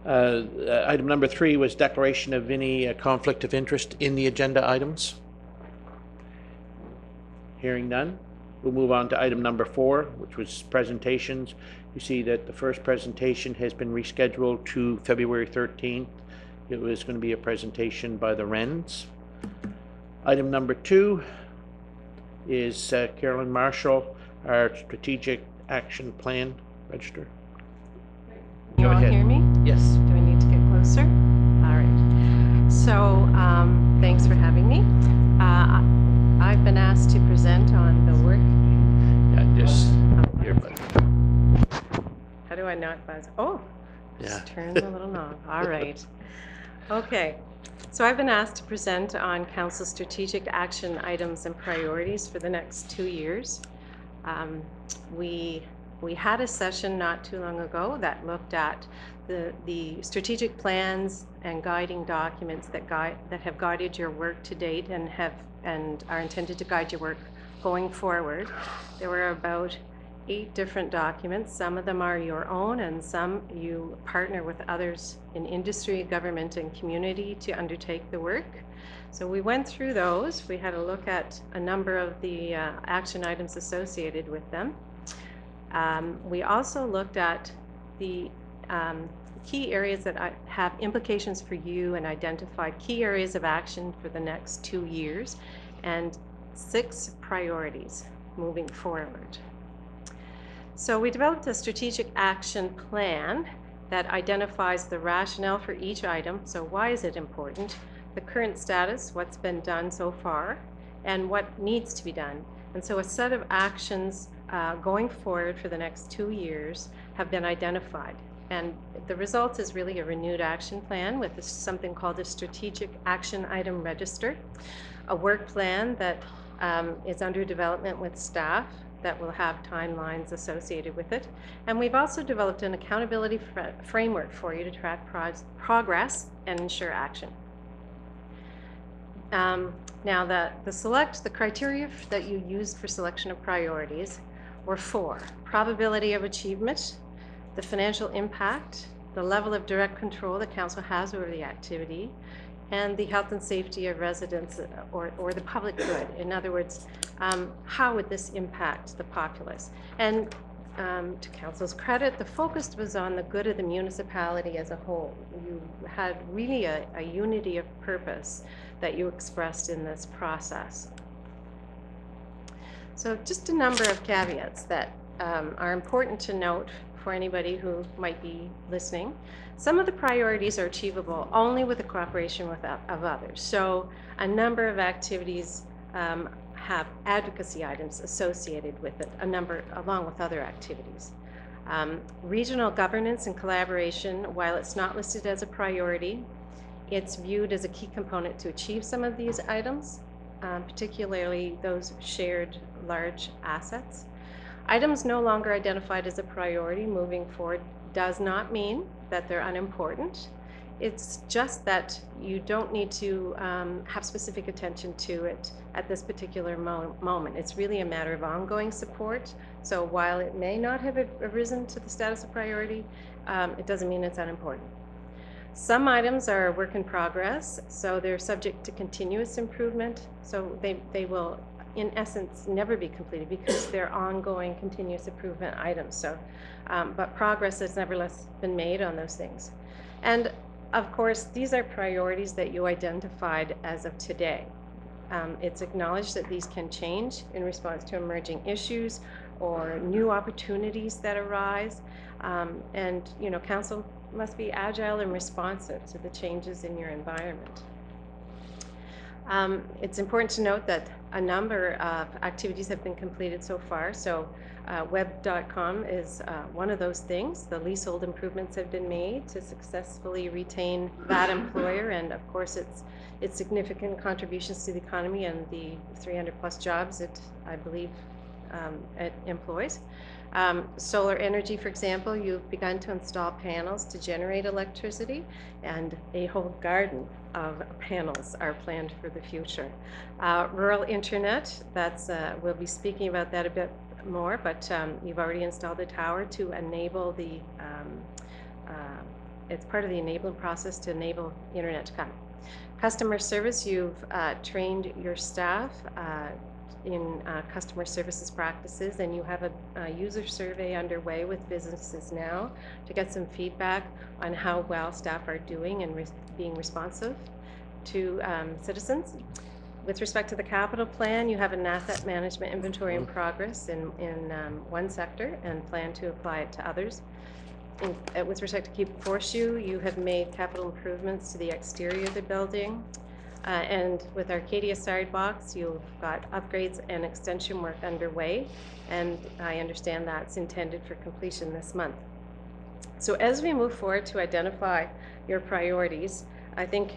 Item number 3 was declaration of any conflict of interest in the agenda items. Hearing none, we'll move on to item number 4, which was presentations. You see that the first presentation has been rescheduled to February 13th. It was going to be a presentation by the Wrens. Item number 2 is Carolyn Marshall, our strategic action plan register. You all hear me? Yes. Do I need to get closer? All right. So thanks for having me. I've been asked to present on the work. Yeah, just here, bud. How do I not buzz? Oh, Yeah. just turn the little knob. All right. Okay. So I've been asked to present on Council's strategic action items and priorities for the next 2 years. We had a session not too long ago that looked at the strategic plans and guiding documents that have guided your work to date and are intended to guide your work going forward. There were about 8 different documents. Some of them are your own, and some you partner with others in industry, government, and community to undertake the work. So we went through those. We had a look at a number of the action items associated with them. We also looked at the key areas that have implications for you and identified key areas of action for the next 2 years and 6 priorities moving forward. So we developed a strategic action plan that identifies the rationale for each item. So why is it important? The current status, what's been done so far, and what needs to be done. And so a set of actions going forward for the next 2 years have been identified. And the result is really a renewed action plan with something called a strategic action item register, a work plan that is under development with staff that will have timelines associated with it. And we've also developed an accountability framework for you to track progress and ensure action. Now the criteria that you used for selection of priorities were 4: probability of achievement, the financial impact, the level of direct control the council has over the activity, and the health and safety of residents or the public good. In other words, how would this impact the populace? And to council's credit, the focus was on the good of the municipality as a whole. You had really a unity of purpose that you expressed in this process. So just a number of caveats that are important to note for anybody who might be listening. Some of the priorities are achievable only with the cooperation of others. So a number of activities have advocacy items associated with it, along with other activities. Regional governance and collaboration, while it's not listed as a priority, it's viewed as a key component to achieve some of these items, particularly those shared large assets. Items no longer identified as a priority moving forward does not mean that they're unimportant. It's just that you don't need to have specific attention to it at this particular moment. It's really a matter of ongoing support. So while it may not have arisen to the status of priority, it doesn't mean it's unimportant. Some items are a work in progress, so they're subject to continuous improvement. So they will, in essence, never be completed because they're ongoing continuous improvement items. So, but progress has nevertheless been made on those things. And of course, these are priorities that you identified as of today. It's acknowledged that these can change in response to emerging issues or new opportunities that arise. And, you know, council must be agile and responsive to the changes in your environment. It's important to note that a number of activities have been completed so far. So web.com is one of those things. The leasehold improvements have been made to successfully retain that employer, and of course its significant contributions to the economy and the 300 plus jobs it, I believe, it employs. Solar energy, for example, you've begun to install panels to generate electricity, and a whole garden of panels are planned for the future. Rural internet, we'll be speaking about that a bit more, but you've already installed a tower to enable the it's part of the enabling process to enable internet to come. Customer service, you've trained your staff in customer services practices, and you have a user survey underway with businesses now to get some feedback on how well staff are doing and being responsive to citizens. With respect to the capital plan, you have an asset management inventory in progress in one sector and plan to apply it to others. With respect to Keep Horseshoe, you have made capital improvements to the exterior of the building. And with Arcadia Sidewalks, you've got upgrades and extension work underway, and I understand that's intended for completion this month. So as we move forward to identify your priorities, I think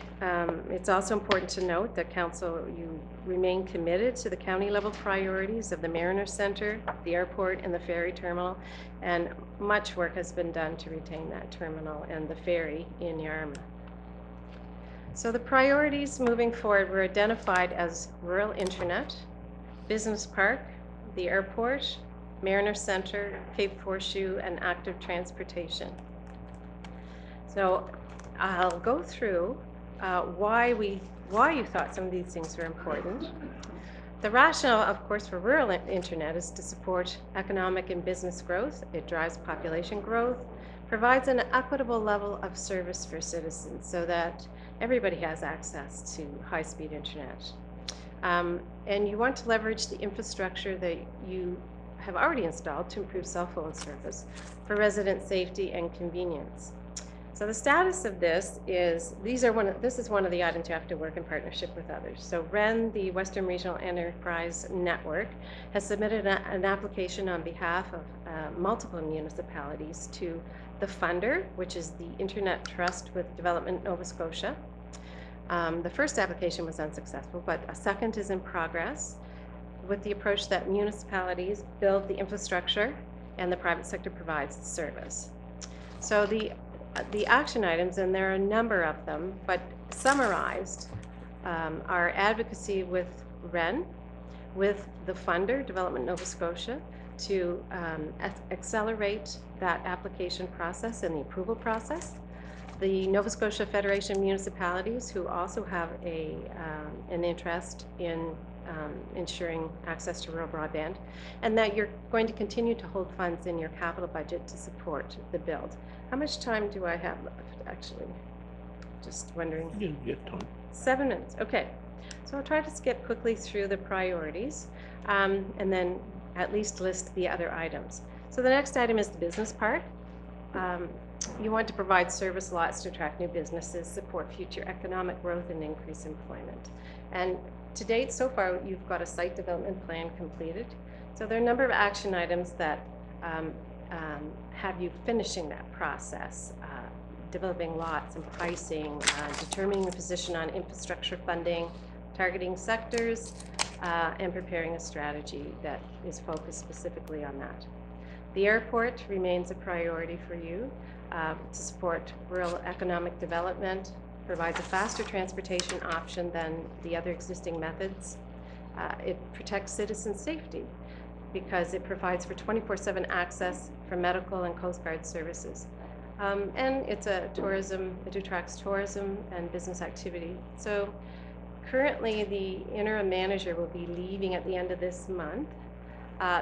it's also important to note that Council, you remain committed to the county level priorities of the Mariner Centre, the airport, and the ferry terminal, and much work has been done to retain that terminal and the ferry in Yarmouth. So the priorities moving forward were identified as rural internet, business park, the airport, Mariner Centre, Cape Horseshoe, and active transportation. So I'll go through why you thought some of these things were important. The rationale, of course, for rural internet is to support economic and business growth. It drives population growth, provides an equitable level of service for citizens so that everybody has access to high-speed internet. And you want to leverage the infrastructure that you have already installed to improve cell phone service for resident safety and convenience. So the status of this is, this is one of the items you have to work in partnership with others. So REN, the Western Regional Enterprise Network, has submitted an application on behalf of multiple municipalities to the funder, which is the Internet Trust with Development Nova Scotia. The first application was unsuccessful, but a second is in progress with the approach that municipalities build the infrastructure and the private sector provides the service. So the action items, and there are a number of them, but summarized, are advocacy with REN, with the funder, Development Nova Scotia, to accelerate that application process and the approval process. The Nova Scotia Federation of Municipalities, who also have an interest in ensuring access to rural broadband, and that you're going to continue to hold funds in your capital budget to support the build. How much time do I have left, actually? Just wondering. You get time. 7 minutes, okay. So I'll try to skip quickly through the priorities and then at least list the other items. So the next item is the business part. You want to provide service lots to attract new businesses, support future economic growth, and increase employment. And to date, so far, you've got a site development plan completed. So there are a number of action items that have you finishing that process, developing lots and pricing, determining the position on infrastructure funding, targeting sectors, and preparing a strategy that is focused specifically on that. The airport remains a priority for you to support rural economic development, provides a faster transportation option than the other existing methods. It protects citizen safety because it provides for 24/7 access for medical and Coast Guard services. And it attracts tourism and business activity. So currently the interim manager will be leaving at the end of this month.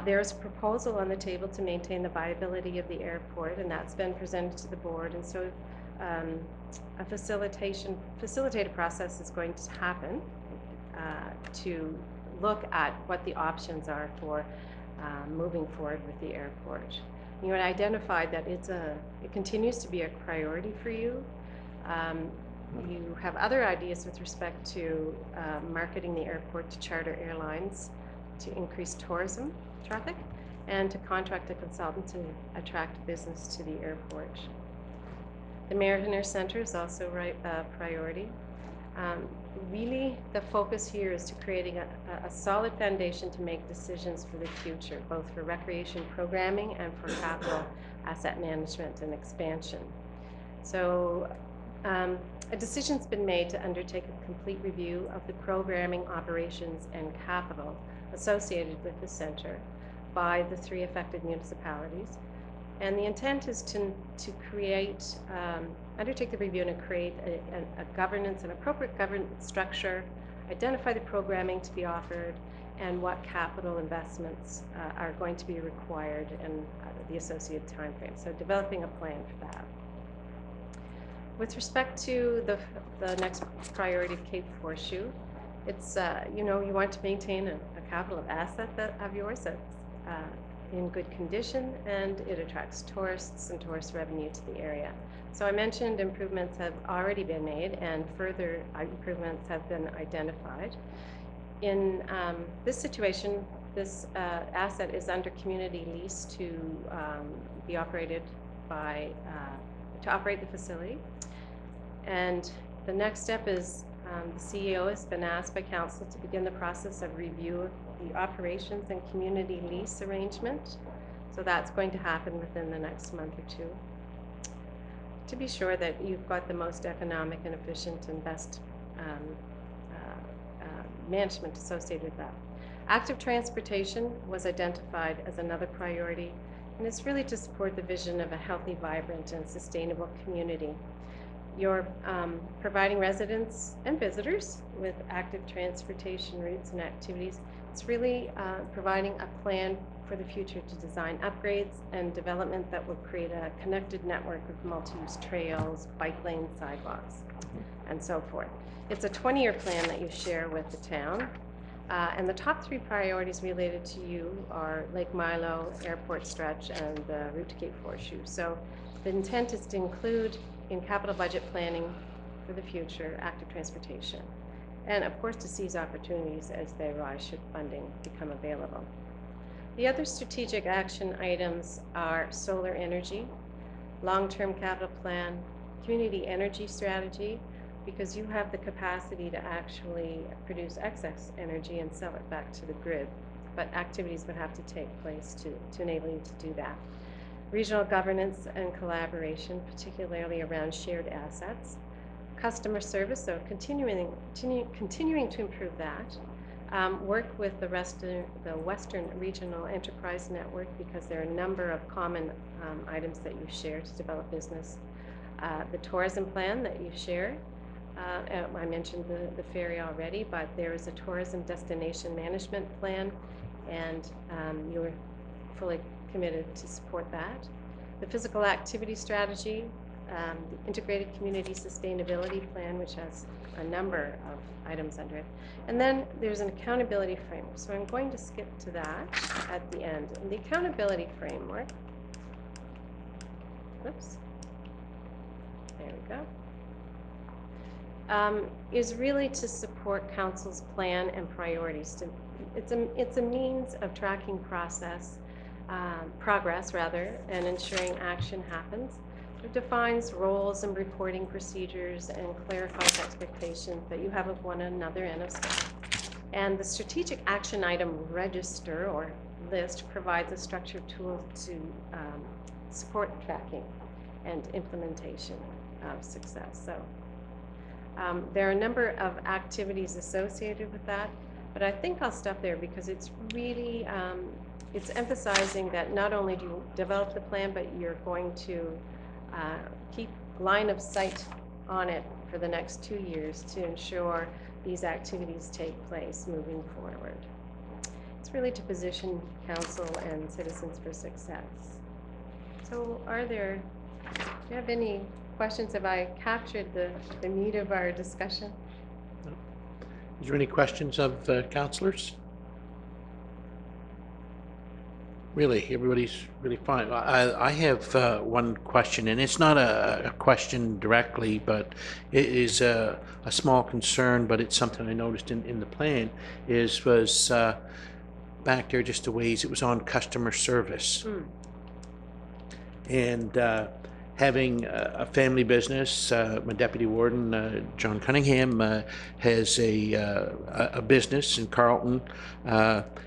There's a proposal on the table to maintain the viability of the airport, and that's been presented to the board. And so a facilitated process is going to happen to look at what the options are for moving forward with the airport. You had identified that it continues to be a priority for you. You have other ideas with respect to marketing the airport to charter airlines to increase tourism traffic and to contract a consultant to attract business to the airport. The Mariner Centre is also a priority. Really, the focus here is to creating a solid foundation to make decisions for the future, both for recreation programming and for capital asset management and expansion. So a decision's been made to undertake a complete review of the programming, operations, and capital associated with the centre by the 3 affected municipalities. And the intent is to create, undertake the review and create a governance, an appropriate governance structure, identify the programming to be offered, and what capital investments are going to be required and the associated time frame. So developing a plan for that. With respect to the next priority of Cape Horseshoe, it's, you know, you want to maintain a capital asset of yours that's in good condition, and it attracts tourists and tourist revenue to the area. So I mentioned improvements have already been made and further improvements have been identified. In this situation, this asset is under community lease to be operated by, to operate the facility. And the next step is the CEO has been asked by council to begin the process of review of the operations and community lease arrangement. So that's going to happen within the next month or two, to be sure that you've got the most economic and efficient and best management associated with that. Active transportation was identified as another priority, and it's really to support the vision of a healthy, vibrant, and sustainable community. You're providing residents and visitors with active transportation routes and activities. It's really providing a plan for the future to design upgrades and development that will create a connected network of multi-use trails, bike lanes, sidewalks, and so forth. It's a 20-year plan that you share with the town. And the top 3 priorities related to you are Lake Milo, Airport Stretch, and the route to Cape Horseshoe. So the intent is to include in capital budget planning for the future active transportation, and of course to seize opportunities as they arise should funding become available. The other strategic action items are solar energy, long-term capital plan, community energy strategy, because you have the capacity to actually produce excess energy and sell it back to the grid, but activities would have to take place to enable you to do that. Regional governance and collaboration, particularly around shared assets. Customer service, so continuing to improve that. Work with the Western Regional Enterprise Network, because there are a number of common items that you share to develop business. The tourism plan that you share. I mentioned the ferry already, but there is a tourism destination management plan, and you're fully committed to support that. The physical activity strategy, the integrated community sustainability plan, which has a number of items under it. And then there's an accountability framework. So I'm going to skip to that at the end. And the accountability framework, oops, there we go, is really to support council's plan and priorities. It's a means of tracking progress rather, and ensuring action happens. It defines roles and reporting procedures and clarifies expectations that you have of one another and of staff. And the strategic action item register or list provides a structured tool to support tracking and implementation of success. So there are a number of activities associated with that, but I think I'll stop there because it's really it's emphasizing that not only do you develop the plan, but you're going to keep line of sight on it for the next 2 years to ensure these activities take place moving forward. It's really to position council and citizens for success. So do you have any questions? Have I captured the meat of our discussion? No. Is there any questions of councillors? Really, everybody's really fine. I have one question, and it's not a question directly, but it is a small concern, but it's something I noticed in the plan, was back there just a ways, it was on customer service. And having a family business, my deputy warden, John Cunningham, has a business in Carleton,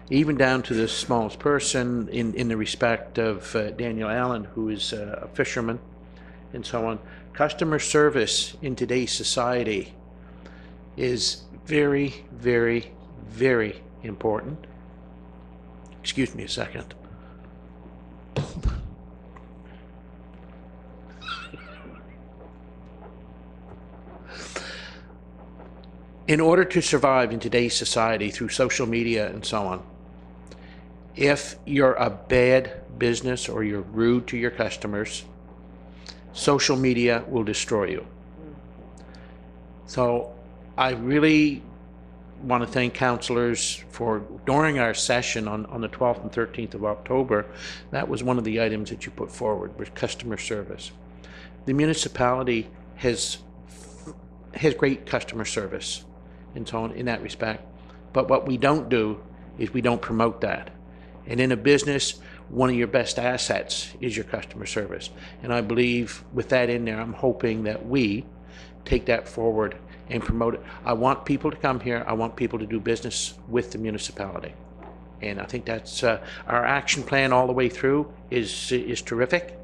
even down to the smallest person in the respect of Daniel Allen, who is a fisherman and so on. Customer service in today's society is very, very, very important. Excuse me a second. in order to survive in today's society through social media and so on, if you're a bad business or you're rude to your customers, social media will destroy you. So I really want to thank councillors for, during our session on the 12th and 13th of October, that was one of the items that you put forward, was customer service. The municipality has great customer service and so on in that respect. But what we don't do is we don't promote that. And in a business, one of your best assets is your customer service. And I believe with that in there, I'm hoping that we take that forward and promote it. I want people to come here. I want people to do business with the municipality. And I think that's our action plan all the way through is terrific.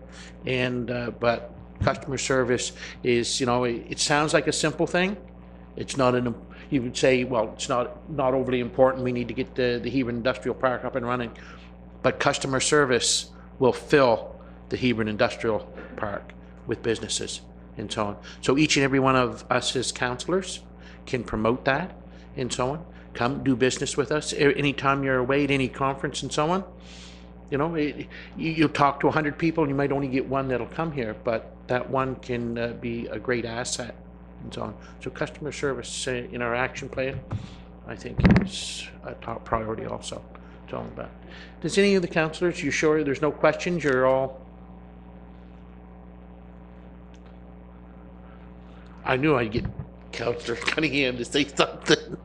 And but customer service is, you know, it sounds like a simple thing. It's not you would say, well, it's not overly important. We need to get the Hebron Industrial Park up and running. But customer service will fill the Hebron Industrial Park with businesses and so on. So each and every one of us as councillors can promote that and so on. Come do business with us anytime you're away at any conference and so on. You know, you talk to 100 people and you might only get one that'll come here, but that one can be a great asset and so on. So customer service in our action plan, I think, is a top priority also. It's all about. Does any of the councillors, you sure there's no questions? You're all... I knew I'd get Councillor Cunningham to say something.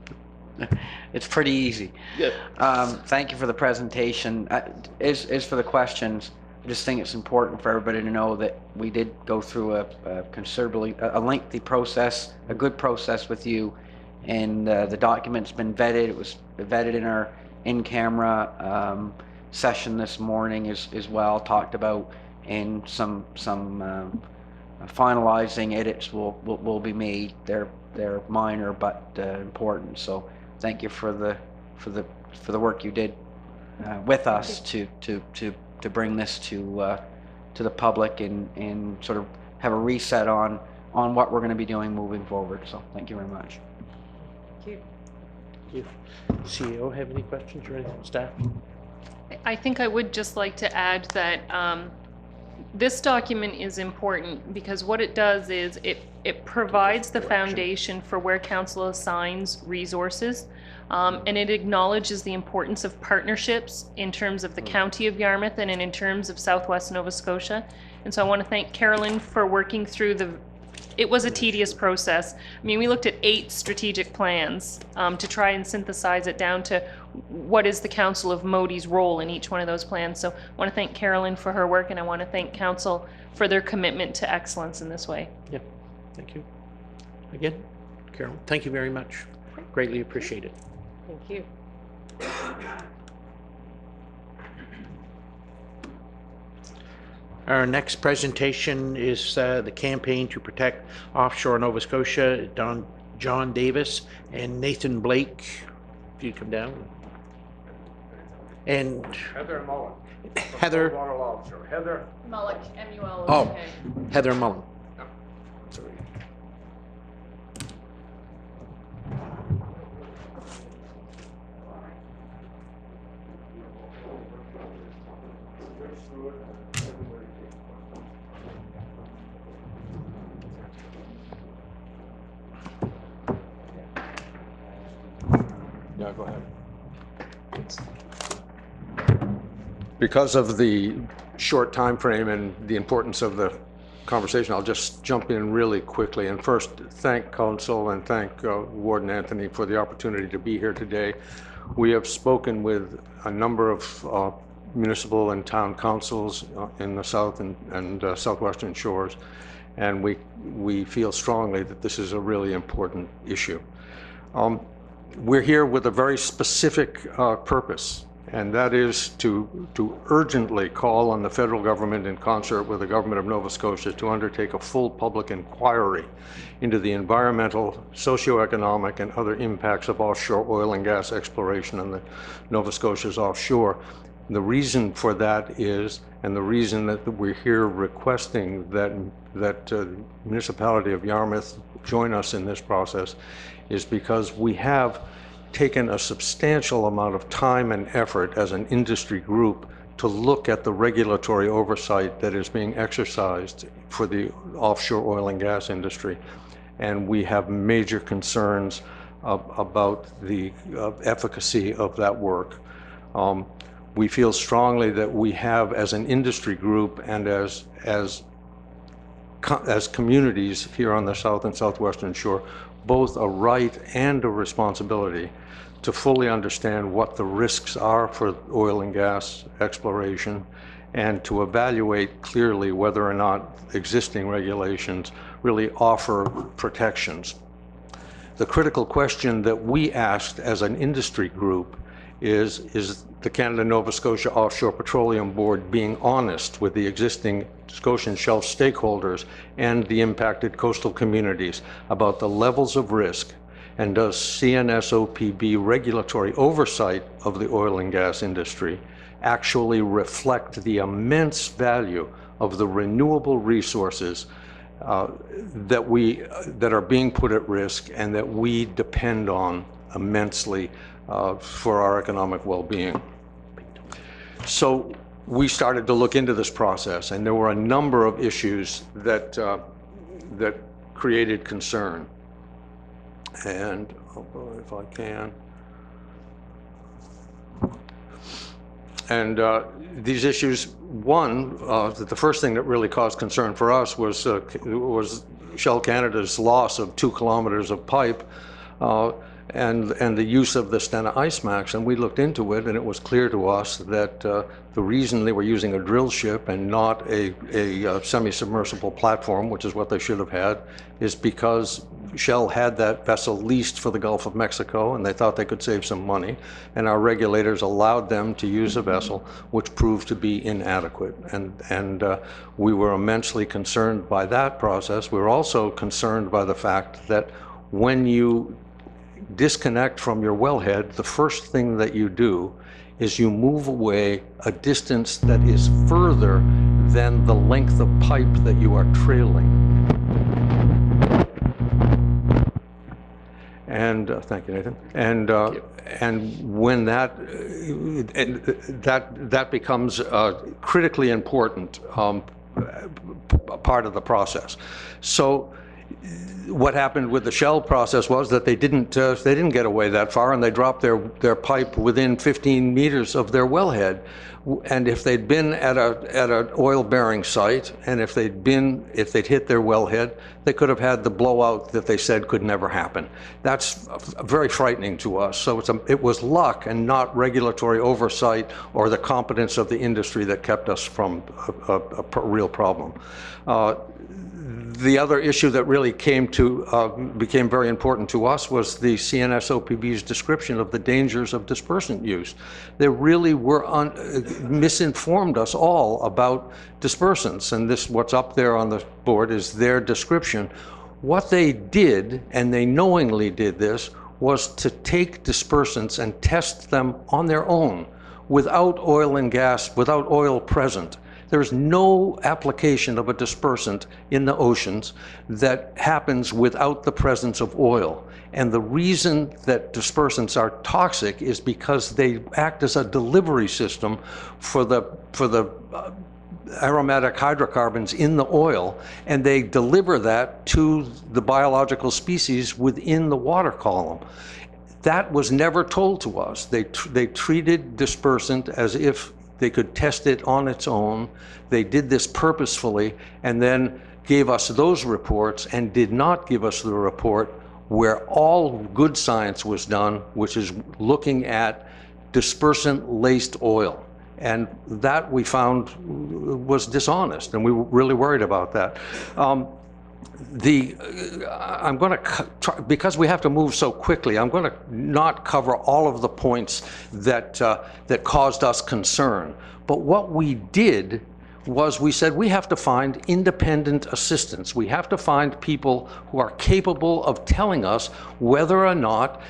It's pretty easy. Yeah. Thank you for the presentation. As for the questions, I just think it's important for everybody to know that we did go through a lengthy process, a good process with you, and the document's been vetted. It was vetted in our in-camera session this morning as well, talked about, and some finalizing edits will be made. They're minor but important. So thank you for the work you did with us to bring this to the public and sort of have a reset on what we're going to be doing moving forward. So thank you very much. Thank Do you. CEO have any questions or anything, staff? I think I would just like to add that this document is important because what it does is it provides the foundation for where council assigns resources, and it acknowledges the importance of partnerships in terms of the County of Yarmouth and in terms of Southwest Nova Scotia. And so I want to thank Carolyn for working through it was a tedious process. I mean, we looked at 8 strategic plans to try and synthesize it down to what is the Council of Modi's role in each one of those plans. So I want to thank Carolyn for her work, and I want to thank Council for their commitment to excellence in this way. Yeah, thank you. Again, Carol, thank you very much. Greatly appreciated. Thank you. Our next presentation is the campaign to protect offshore Nova Scotia. John Davis and Nathan Blake, if you come down. And Heather Mullen. Heather. Heather. Mullock, M-U-L-O-C-K. Oh, Heather Mullen. Sorry. Yeah, go ahead. Because of the short time frame and the importance of the conversation, I'll just jump in really quickly. And first, thank Council and thank Warden Anthony for the opportunity to be here today. We have spoken with a number of municipal and town councils in the south and southwestern shores, and we feel strongly that this is a really important issue. We're here with a very specific purpose, and that is to urgently call on the federal government in concert with the government of Nova Scotia to undertake a full public inquiry into the environmental, socioeconomic, and other impacts of offshore oil and gas exploration in the Nova Scotia's offshore, The reason for that is, and the reason that we're here requesting that municipality of Yarmouth join us in this process, is because we have taken a substantial amount of time and effort as an industry group to look at the regulatory oversight that is being exercised for the offshore oil and gas industry. And we have major concerns about the efficacy of that work. We feel strongly that we have, as an industry group and as communities here on the South and Southwestern Shore, both a right and a responsibility to fully understand what the risks are for oil and gas exploration, and to evaluate clearly whether or not existing regulations really offer protections. The critical question that we asked as an industry group is the Canada Nova Scotia Offshore Petroleum Board being honest with the existing Scotian Shelf stakeholders and the impacted coastal communities about the levels of risk, and does CNSOPB regulatory oversight of the oil and gas industry actually reflect the immense value of the renewable resources that are being put at risk and that we depend on immensely for our economic well-being. So we started to look into this process, and there were a number of issues that created concern. And if I can. And these issues, one, the first thing that really caused concern for us was Shell Canada's loss of 2 kilometers of pipe and the use of the Stena IceMax. And we looked into it, and it was clear to us that the reason they were using a drill ship and not a semi-submersible platform, which is what they should have had, is because Shell had that vessel leased for the Gulf of Mexico, and they thought they could save some money, and our regulators allowed them to use a vessel which proved to be inadequate. And we were immensely concerned by that process. We were also concerned by the fact that when you disconnect from your wellhead, the first thing that you do is you move away a distance that is further than the length of pipe that you are trailing. And thank you, Nathan. And when that becomes critically important part of the process. So what happened with the Shell process was that they didn't get away that far, and they dropped their pipe within 15 meters of their wellhead. And if they'd been at an oil-bearing site, and if they'd hit their wellhead, they could have had the blowout that they said could never happen. That's very frightening to us. So it was luck and not regulatory oversight or the competence of the industry that kept us from a real problem. The other issue that really became very important to us was the CNSOPB's description of the dangers of dispersant use. They really were misinformed us all about dispersants, and what's up there on the board is their description. What they did, and they knowingly did this, was to take dispersants and test them on their own, without oil and gas, without oil present. There's no application of a dispersant in the oceans that happens without the presence of oil. And the reason that dispersants are toxic is because they act as a delivery system for the aromatic hydrocarbons in the oil, and they deliver that to the biological species within the water column. That was never told to us. They treated dispersant as if they could test it on its own. They did this purposefully, and then gave us those reports and did not give us the report where all good science was done, which is looking at dispersant-laced oil. And that we found was dishonest, and we were really worried about that. I'm going to, because we have to move so quickly, I'm going to not cover all of the points that caused us concern. But what we did was we said we have to find independent assistance. We have to find people who are capable of telling us whether or not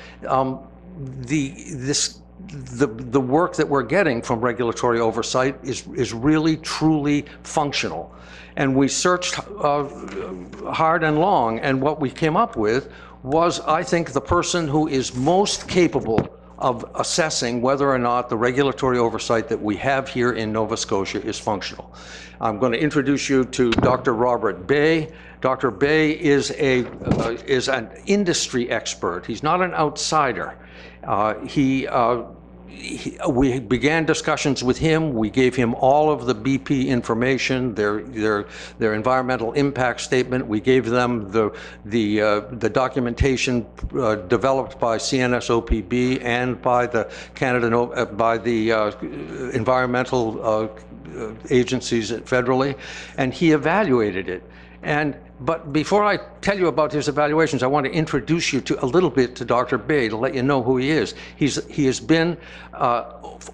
this the work that we're getting from regulatory oversight is really, truly functional. And we searched hard and long, and what we came up with was, I think, the person who is most capable of assessing whether or not the regulatory oversight that we have here in Nova Scotia is functional. I'm going to introduce you to Dr. Robert Bay. Dr. Bay is an industry expert. He's not an outsider. We began discussions with him. We gave him all of the BP information, their environmental impact statement. We gave them the documentation developed by CNSOPB and by the environmental agencies federally, and he evaluated it. But before I tell you about his evaluations, I want to introduce you to a little bit to Dr. Bay to let you know who he is. He has been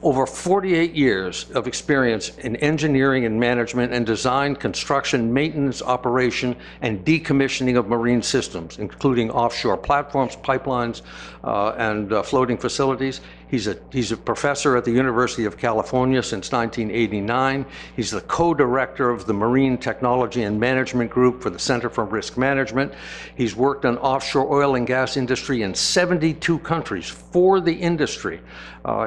over 48 years of experience in engineering and management and design, construction, maintenance, operation, and decommissioning of marine systems, including offshore platforms, pipelines, and floating facilities. He's a professor at the University of California since 1989. He's the co-director of the Marine Technology and Management Group for the Center for Risk Management. He's worked on offshore oil and gas industry in 72 countries for the industry.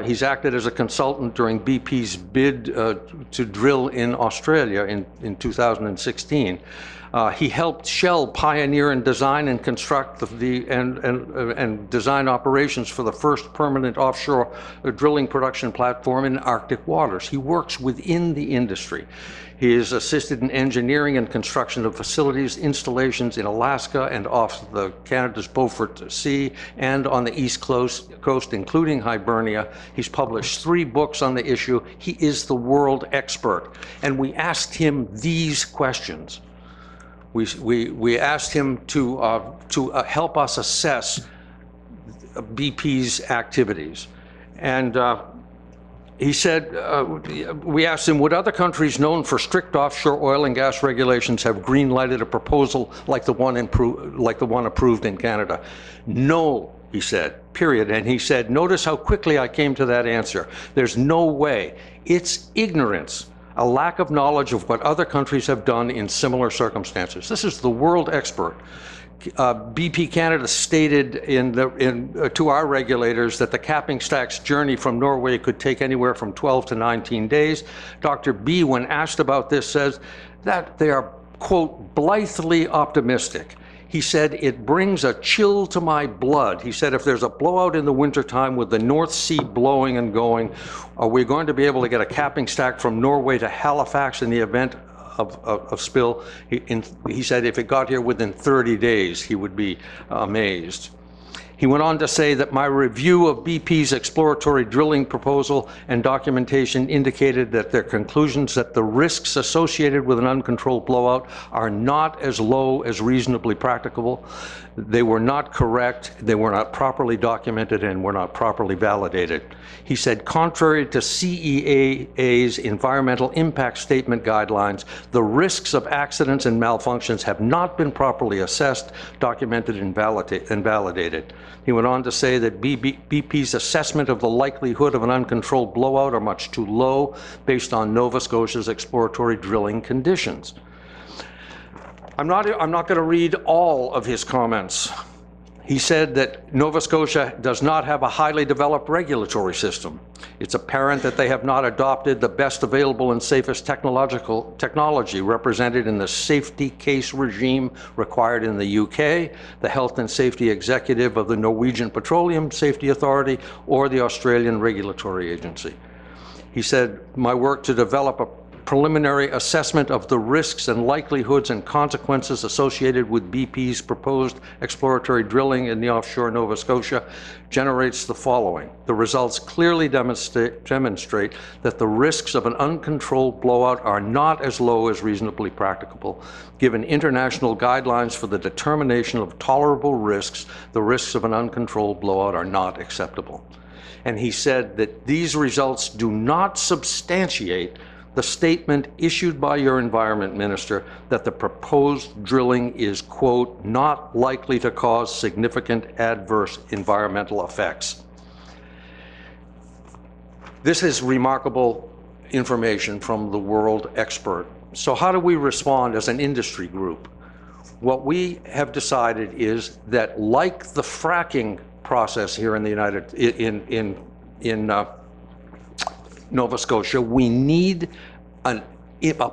He's acted as a consultant during BP's bid to drill in Australia in 2016. He helped Shell pioneer and design and construct and design operations for the first permanent offshore drilling production platform in Arctic waters. He works within the industry. He has assisted in engineering and construction of facilities, installations in Alaska and off Canada's Beaufort Sea and on the East Coast, including Hibernia. He's published 3 books on the issue. He is the world expert. And we asked him these questions. We asked him to help us assess BP's activities. And he said, we asked him, would other countries known for strict offshore oil and gas regulations have green-lighted a proposal like the one approved in Canada? No, he said, period. And he said, notice how quickly I came to that answer. There's no way. It's ignorance. A lack of knowledge of what other countries have done in similar circumstances. This is the world expert. BP Canada stated to our regulators that the capping stack's journey from Norway could take anywhere from 12 to 19 days. Dr. B, when asked about this, says that they are, quote, blithely optimistic. He said, it brings a chill to my blood. He said, if there's a blowout in the wintertime with the North Sea blowing and going, are we going to be able to get a capping stack from Norway to Halifax in the event of spill? He said if it got here within 30 days, he would be amazed. He went on to say that my review of BP's exploratory drilling proposal and documentation indicated that their conclusions that the risks associated with an uncontrolled blowout are not as low as reasonably practicable. They were not correct, they were not properly documented, and were not properly validated. He said, contrary to CEA's environmental impact statement guidelines, the risks of accidents and malfunctions have not been properly assessed, documented, and validated. He went on to say that BP's assessment of the likelihood of an uncontrolled blowout are much too low based on Nova Scotia's exploratory drilling conditions. I'm not going to read all of his comments. He said that Nova Scotia does not have a highly developed regulatory system. It's apparent that they have not adopted the best available and safest technology represented in the safety case regime required in the UK, the Health and Safety Executive of the Norwegian Petroleum Safety Authority, or the Australian Regulatory Agency. He said, my work to develop a preliminary assessment of the risks and likelihoods and consequences associated with BP's proposed exploratory drilling in the offshore Nova Scotia generates the following. The results clearly demonstrate that the risks of an uncontrolled blowout are not as low as reasonably practicable. Given international guidelines for the determination of tolerable risks, the risks of an uncontrolled blowout are not acceptable. And he said that these results do not substantiate the statement issued by your Environment Minister that the proposed drilling is, quote, not likely to cause significant adverse environmental effects. This is remarkable information from the world expert. So how do we respond as an industry group? What we have decided is that, like the fracking process here in the Nova Scotia, we need a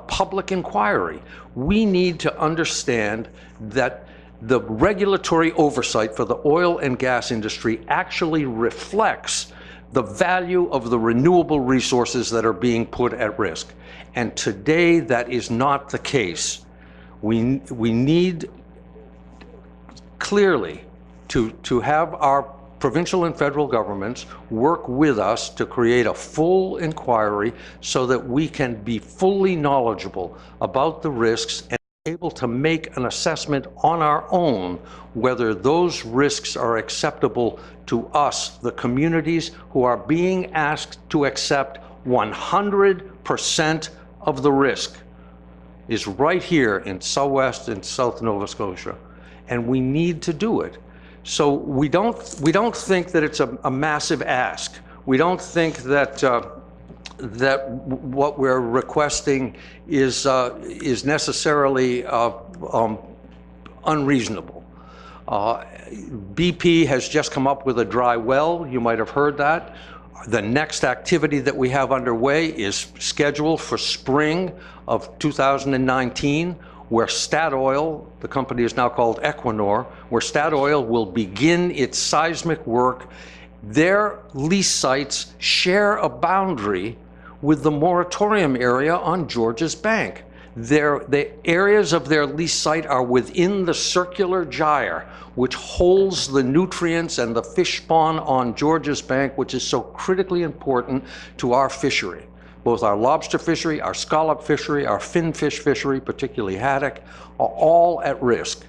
public inquiry. We need to understand that the regulatory oversight for the oil and gas industry actually reflects the value of the renewable resources that are being put at risk. And today, that is not the case. We need clearly to have our provincial and federal governments work with us to create a full inquiry so that we can be fully knowledgeable about the risks and able to make an assessment on our own whether those risks are acceptable to us, the communities who are being asked to accept 100% of the risk is right here in Southwest and South Nova Scotia, and we need to do it. So we don't think that it's a massive ask. We don't think that that what we're requesting is necessarily unreasonable. BP has just come up with a dry well. You might have heard that. The next activity that we have underway is scheduled for spring of 2019, where Statoil, the company is now called Equinor, where Statoil will begin its seismic work. Their lease sites share a boundary with the moratorium area on Georges Bank. The areas of their lease site are within the circular gyre, which holds the nutrients and the fish spawn on Georges Bank, which is so critically important to our fishery. Both our lobster fishery, our scallop fishery, our finfish fishery, particularly haddock, are all at risk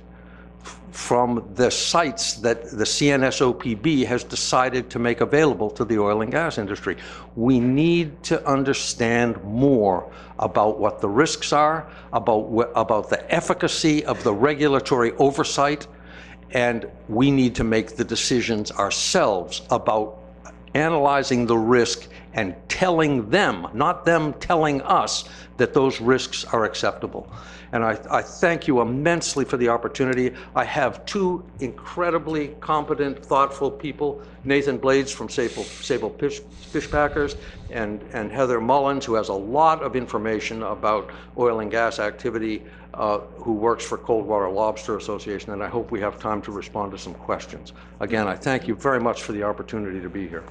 from the sites that the CNSOPB has decided to make available to the oil and gas industry. We need to understand more about what the risks are, about the efficacy of the regulatory oversight, and we need to make the decisions ourselves about analyzing the risk and telling them, not them telling us, that those risks are acceptable. And I thank you immensely for the opportunity. I have two incredibly competent, thoughtful people, Nathan Blades from Sable Fish Packers and Heather Mullins, who has a lot of information about oil and gas activity, who works for Coldwater Lobster Association, and I hope we have time to respond to some questions. Again, I thank you very much for the opportunity to be here.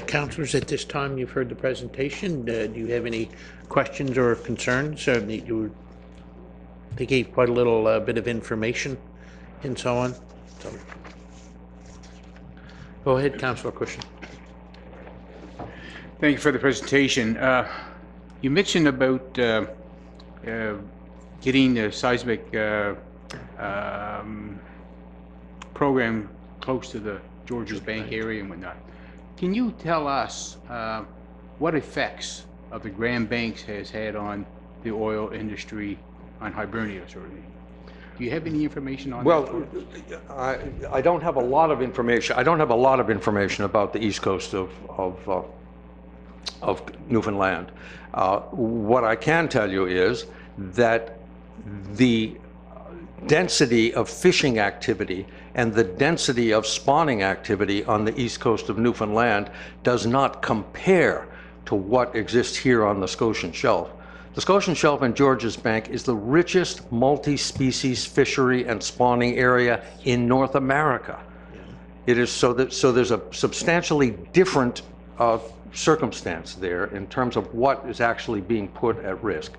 Councillors, at this time, you've heard the presentation. Do you have any questions or concerns? They gave quite a little bit of information and so on. So, go ahead, Councillor Cushion. Thank you for the presentation. You mentioned about getting the seismic program close to the Georges Bank area and whatnot. Can you tell us what effects of the Grand Banks has had on the oil industry on Hibernia, sort of? Do you have any information on that? Well, I don't have a lot of information. I don't have a lot of information about the east coast of Newfoundland. What I can tell you is that the density of fishing activity and the density of spawning activity on the east coast of Newfoundland does not compare to what exists here on the Scotian Shelf. The Scotian Shelf and Georges Bank is the richest multi-species fishery and spawning area in North America. It is so there's a substantially different circumstance there in terms of what is actually being put at risk.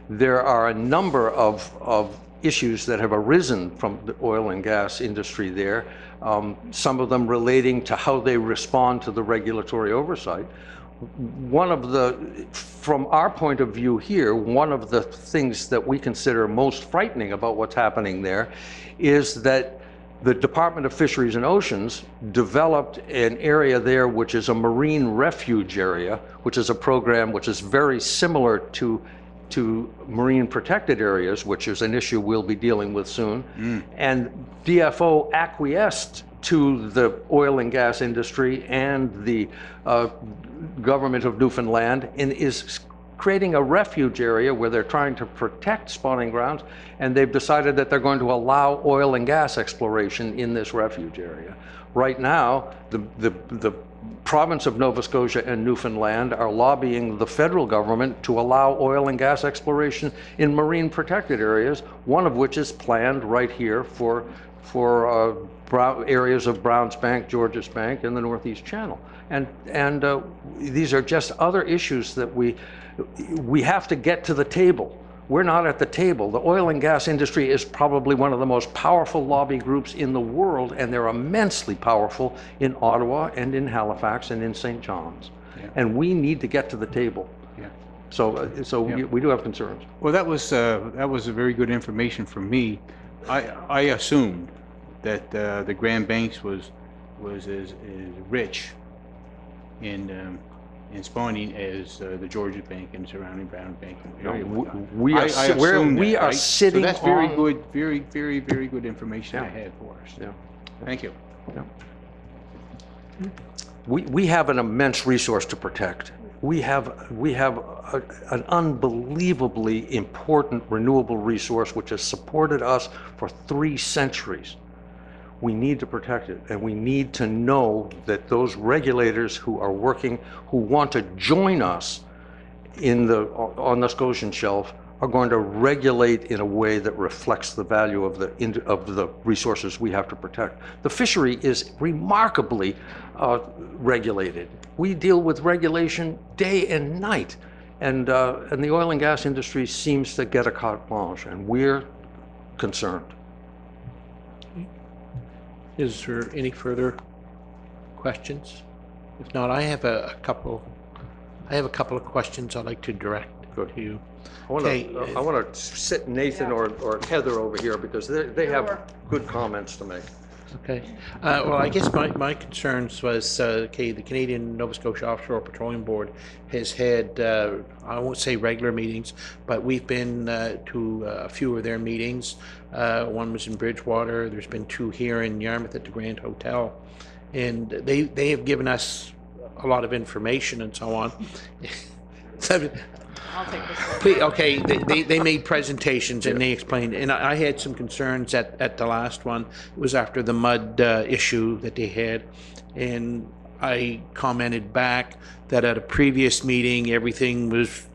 There are a number of issues that have arisen from the oil and gas industry there, some of them relating to how they respond to the regulatory oversight. From our point of view here, one of the things that we consider most frightening about what's happening there is that the Department of Fisheries and Oceans developed an area there which is a marine refuge area, which is a program which is very similar to marine protected areas, which is an issue we'll be dealing with soon. And DFO acquiesced to the oil and gas industry and the government of Newfoundland, and is creating a refuge area where they're trying to protect spawning grounds, and they've decided that they're going to allow oil and gas exploration in this refuge area. Right now, the province of Nova Scotia and Newfoundland are lobbying the federal government to allow oil and gas exploration in marine protected areas, one of which is planned right here for areas of Browns Bank, Georges Bank, and the Northeast Channel. And these are just other issues that we have to get to the table. We're not at the table. The oil and gas industry is probably one of the most powerful lobby groups in the world, and they're immensely powerful in Ottawa and in Halifax and in St. John's. Yeah. And we need to get to the table. Yeah. So Yeah. we do have concerns. Well, that was a very good information for me. I assumed that the Grand Banks was as rich in spawning as the Georges Bank and surrounding Brown Bank area. We are assumed we that, are right? sitting So that's very on- good, very good information Yeah. I had for us. Yeah. Thank you. We have an immense resource to protect. We have an unbelievably important renewable resource which has supported us for 3 centuries. We need to protect it, and we need to know that those regulators who are working, who want to join us on the Scotian Shelf, are going to regulate in a way that reflects the value of the resources we have to protect. The fishery is remarkably regulated. We deal with regulation day and night, and the oil and gas industry seems to get a carte blanche, and we're concerned. Is there any further questions? If not, I have a couple of questions I'd like to direct to you. I want to sit Nathan or Heather over here because they have good comments to make. Okay. Well, I guess my concerns was, the Canadian Nova Scotia Offshore Petroleum Board has had, I won't say regular meetings, but we've been to a few of their meetings. One was in Bridgewater. There's been 2 here in Yarmouth at the Grand Hotel. And they have given us a lot of information and so on. I'll take this one. Okay, they made presentations and they explained, and I had some concerns at the last one. It was after the mud issue that they had, and I commented back that at a previous meeting, everything was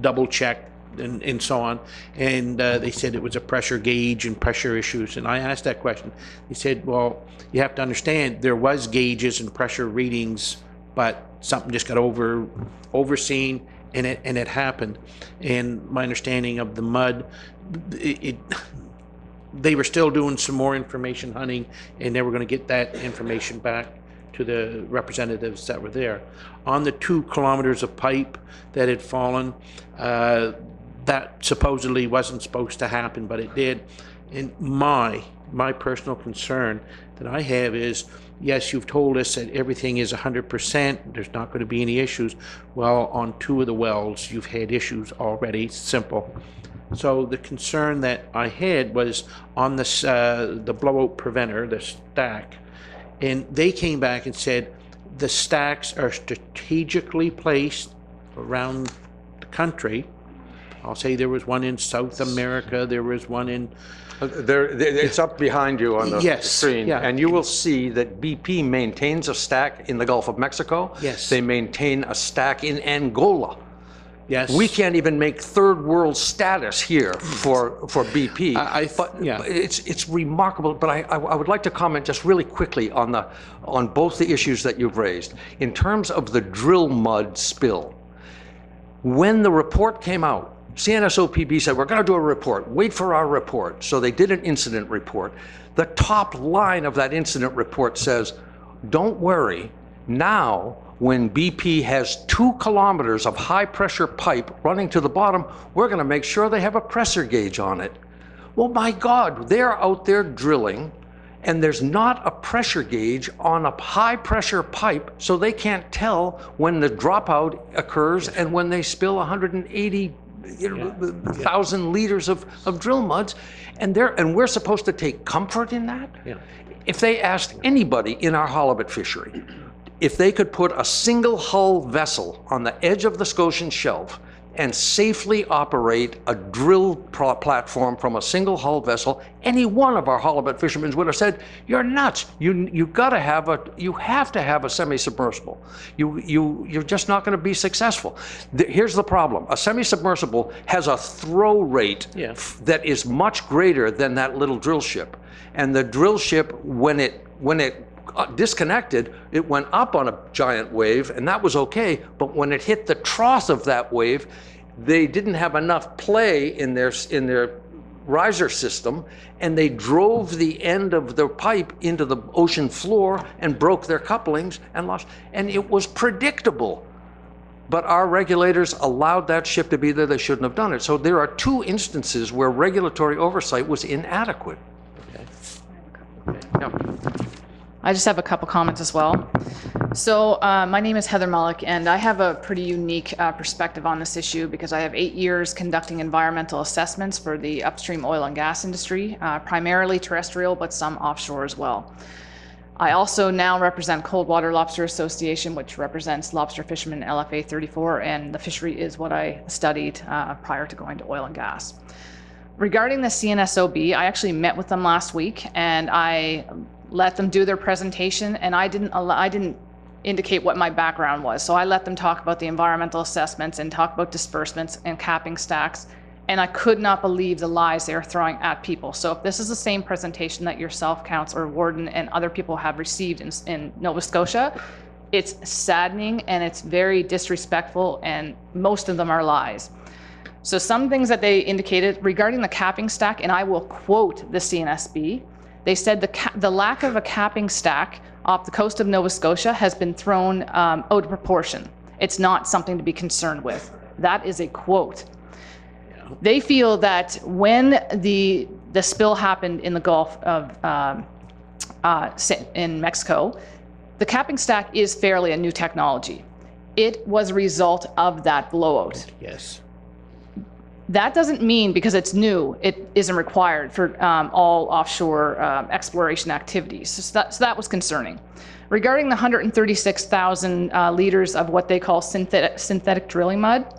double checked and so on, and they said it was a pressure gauge and pressure issues, and I asked that question. They said, well, you have to understand, there was gauges and pressure readings, but something just got overseen, and it happened. And my understanding of the mud, they were still doing some more information hunting, and they were going to get that information back to the representatives that were there. On the 2 kilometers of pipe that had fallen, that supposedly wasn't supposed to happen, but it did. And my personal concern that I have is, yes, you've told us that everything is 100%, there's not going to be any issues. Well, on 2 of the wells, you've had issues already, simple. So the concern that I had was on this, the blowout preventer, the stack, and they came back and said the stacks are strategically placed around the country. I'll say there was one in South America, there was one in... It's up behind you on the Yes, screen, yeah. and you will see that BP maintains a stack in the Gulf of Mexico. Yes. They maintain a stack in Angola. Yes. We can't even make third world status here for BP. Yeah. It's remarkable. But I would like to comment just really quickly on both the issues that you've raised. In terms of the drill mud spill, when the report came out, CNSOPB said, we're going to do a report. Wait for our report. So they did an incident report. The top line of that incident report says, don't worry, now when BP has 2 kilometers of high pressure pipe running to the bottom, we're going to make sure they have a pressure gauge on it. Well, my God, they're out there drilling, and there's not a pressure gauge on a high pressure pipe, so they can't tell when the dropout occurs and when they spill 180,000 liters of drill muds, and we're supposed to take comfort in that? Yeah. If they asked anybody in our halibut fishery if they could put a single hull vessel on the edge of the Scotian Shelf and safely operate a drill platform from a single hull vessel, any one of our halibut fishermen would have said, "You're nuts. You have to have a semi-submersible. You're just not going to be successful." Here's the problem: a semi-submersible has a throw rate that is much greater than that little drill ship, and the drill ship, when it disconnected, it went up on a giant wave, and that was okay. But when it hit the trough of that wave, they didn't have enough play in their riser system, and they drove the end of their pipe into the ocean floor and broke their couplings and lost. And it was predictable. But our regulators allowed that ship to be there. They shouldn't have done it. So there are two instances where regulatory oversight was inadequate. Yeah. I just have a couple comments as well. So my name is Heather Mullock, and I have a pretty unique perspective on this issue because I have 8 years conducting environmental assessments for the upstream oil and gas industry, primarily terrestrial, but some offshore as well. I also now represent Coldwater Lobster Association, which represents lobster fishermen LFA 34, and the fishery is what I studied prior to going to oil and gas. Regarding the CNSOB, I actually met with them last week, and I let them do their presentation, and I didn't indicate what my background was. So I let them talk about the environmental assessments and talk about disbursements and capping stacks, and I could not believe the lies they are throwing at people. So if this is the same presentation that yourself, Councillor Warden, and other people have received in Nova Scotia, it's saddening and it's very disrespectful, and most of them are lies. So some things that they indicated regarding the capping stack, and I will quote the CNSB, they said the lack of a capping stack off the coast of Nova Scotia has been thrown out of proportion. It's not something to be concerned with. That is a quote. Yeah. They feel that when the spill happened in the Gulf of in Mexico, the capping stack is fairly a new technology. It was a result of that blowout. Yes. That doesn't mean because it's new, it isn't required for all offshore exploration activities. So that was concerning. Regarding the 136,000 liters of what they call synthetic drilling mud,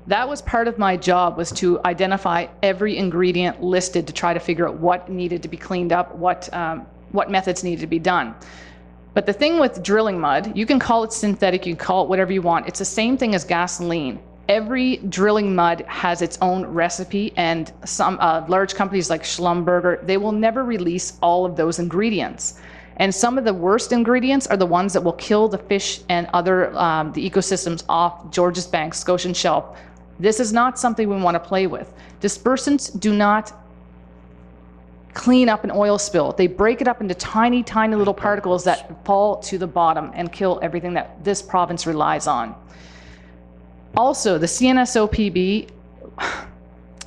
that was part of my job, was to identify every ingredient listed to try to figure out what needed to be cleaned up, what methods needed to be done. But the thing with drilling mud, you can call it synthetic, you can call it whatever you want. It's the same thing as gasoline. Every drilling mud has its own recipe, and some large companies like Schlumberger, they will never release all of those ingredients. And some of the worst ingredients are the ones that will kill the fish and other the ecosystems off Georges Bank, Scotian Shelf. This is not something we want to play with. Dispersants do not clean up an oil spill. They break it up into tiny, tiny little particles that fall to the bottom and kill everything that this province relies on. Also, the CNSOPB,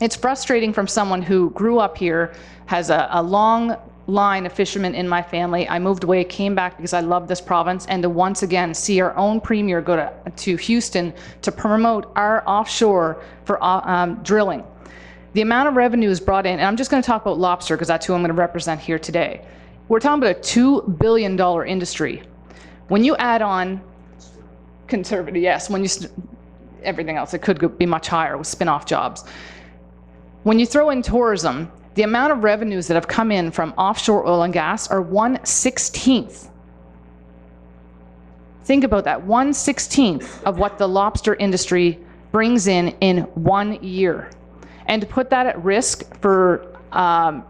it's frustrating from someone who grew up here, has a long line of fishermen in my family. I moved away, came back because I love this province, and to once again see our own premier go to Houston to promote our offshore for drilling. The amount of revenue is brought in, and I'm just going to talk about lobster because that's who I'm going to represent here today. We're talking about a $2 billion industry. When you add on conservative, yes, when you everything else, it could be much higher with spin-off jobs. When you throw in tourism, the amount of revenues that have come in from offshore oil and gas are 1/16. Think about that, 1/16 of what the lobster industry brings in 1 year. And to put that at risk for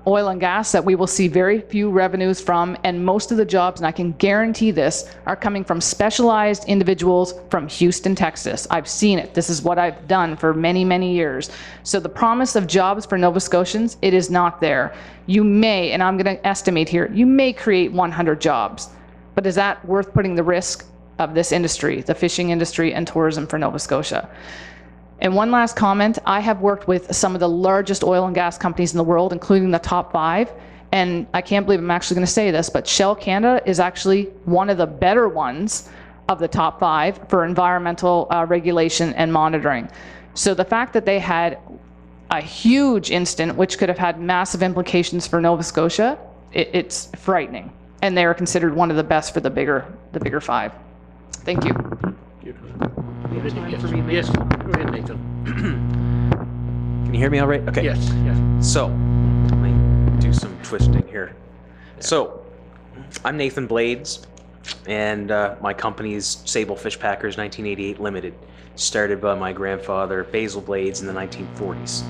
oil and gas that we will see very few revenues from, and most of the jobs, and I can guarantee this, are coming from specialized individuals from Houston, Texas. I've seen it. This is what I've done for many, many years. So the promise of jobs for Nova Scotians, it is not there. You may, and I'm going to estimate here, you may create 100 jobs, but is that worth putting the risk of this industry, the fishing industry and tourism for Nova Scotia? And one last comment, I have worked with some of the largest oil and gas companies in the world, including the top 5. And I can't believe I'm actually going to say this, but Shell Canada is actually one of the better ones of the top 5 for environmental regulation and monitoring. So the fact that they had a huge incident, which could have had massive implications for Nova Scotia, it's frightening. and they are considered one of the best for the bigger 5. Thank you. Yes, go ahead, Nathan. Can you hear me all right? Okay. Yes, yes. So, let me do some twisting here. So, I'm Nathan Blades, and my company is Sable Fish Packers 1988 Limited, started by my grandfather, Basil Blades, in the 1940s.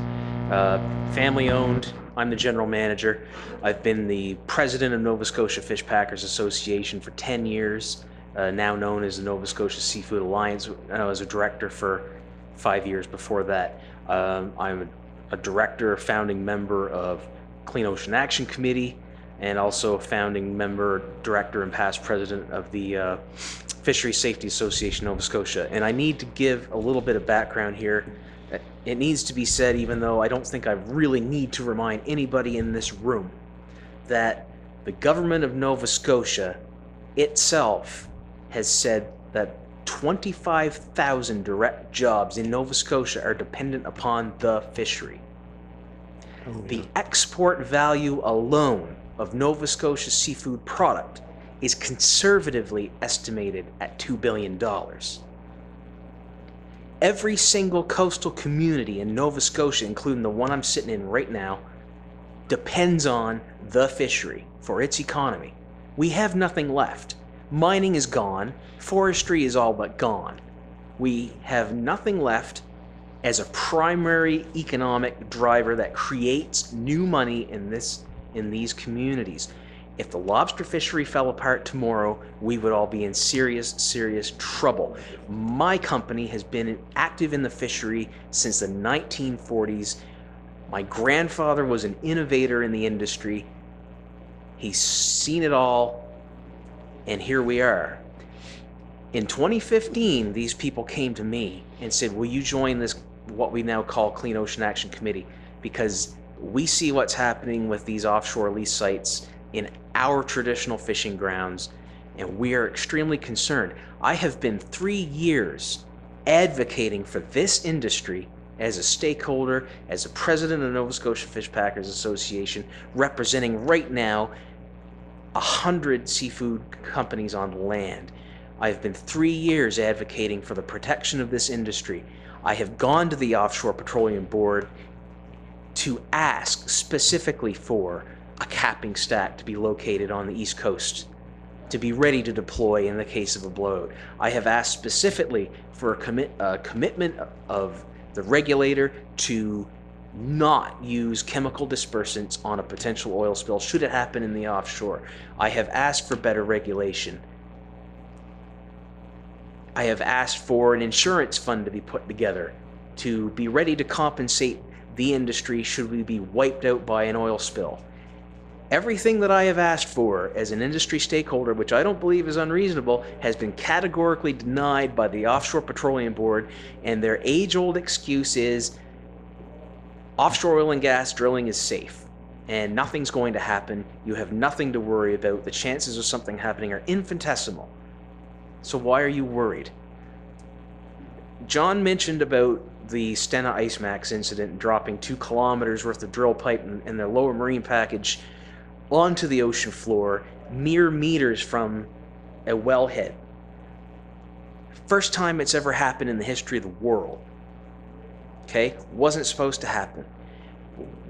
Family owned. I'm the general manager. I've been the president of Nova Scotia Fish Packers Association for 10 years, now known as the Nova Scotia Seafood Alliance. I was a director for 5 years before that. I'm a director, founding member of Clean Ocean Action Committee, and also a founding member, director, and past president of the Fisheries Safety Association Nova Scotia. And I need to give a little bit of background here. It needs to be said, even though I don't think I really need to remind anybody in this room, that the government of Nova Scotia itself has said that 25,000 direct jobs in Nova Scotia are dependent upon the fishery. The export value alone of Nova Scotia seafood product is conservatively estimated at $2 billion. Every single coastal community in Nova Scotia, including the one I'm sitting in right now, depends on the fishery for its economy. We have nothing left. Mining is gone. Forestry is all but gone. We have nothing left as a primary economic driver that creates new money in these communities. If the lobster fishery fell apart tomorrow, we would all be in serious, serious trouble. My company has been active in the fishery since the 1940s. My grandfather was an innovator in the industry. He's seen it all, and here we are. In 2015, these people came to me and said, will you join this, what we now call Clean Ocean Action Committee? Because we see what's happening with these offshore lease sites in our traditional fishing grounds, and we are extremely concerned. I have been 3 years advocating for this industry as a stakeholder, as a president of Nova Scotia Fish Packers Association, representing right now 100 seafood companies on land. I've been 3 years advocating for the protection of this industry. I have gone to the Offshore Petroleum Board to ask specifically for a capping stack to be located on the East Coast, to be ready to deploy in the case of a blowout. I have asked specifically for a commitment of the regulator to not use chemical dispersants on a potential oil spill should it happen in the offshore. I have asked for better regulation. I have asked for an insurance fund to be put together to be ready to compensate the industry should we be wiped out by an oil spill. Everything that I have asked for as an industry stakeholder, which I don't believe is unreasonable, has been categorically denied by the Offshore Petroleum Board, and their age-old excuse is offshore oil and gas drilling is safe and nothing's going to happen. You have nothing to worry about. The chances of something happening are infinitesimal. So why are you worried? John mentioned about the Stena IceMax incident dropping 2 kilometers worth of drill pipe and their lower marine package onto the ocean floor, mere meters from a wellhead. First time it's ever happened in the history of the world. Okay? Wasn't supposed to happen.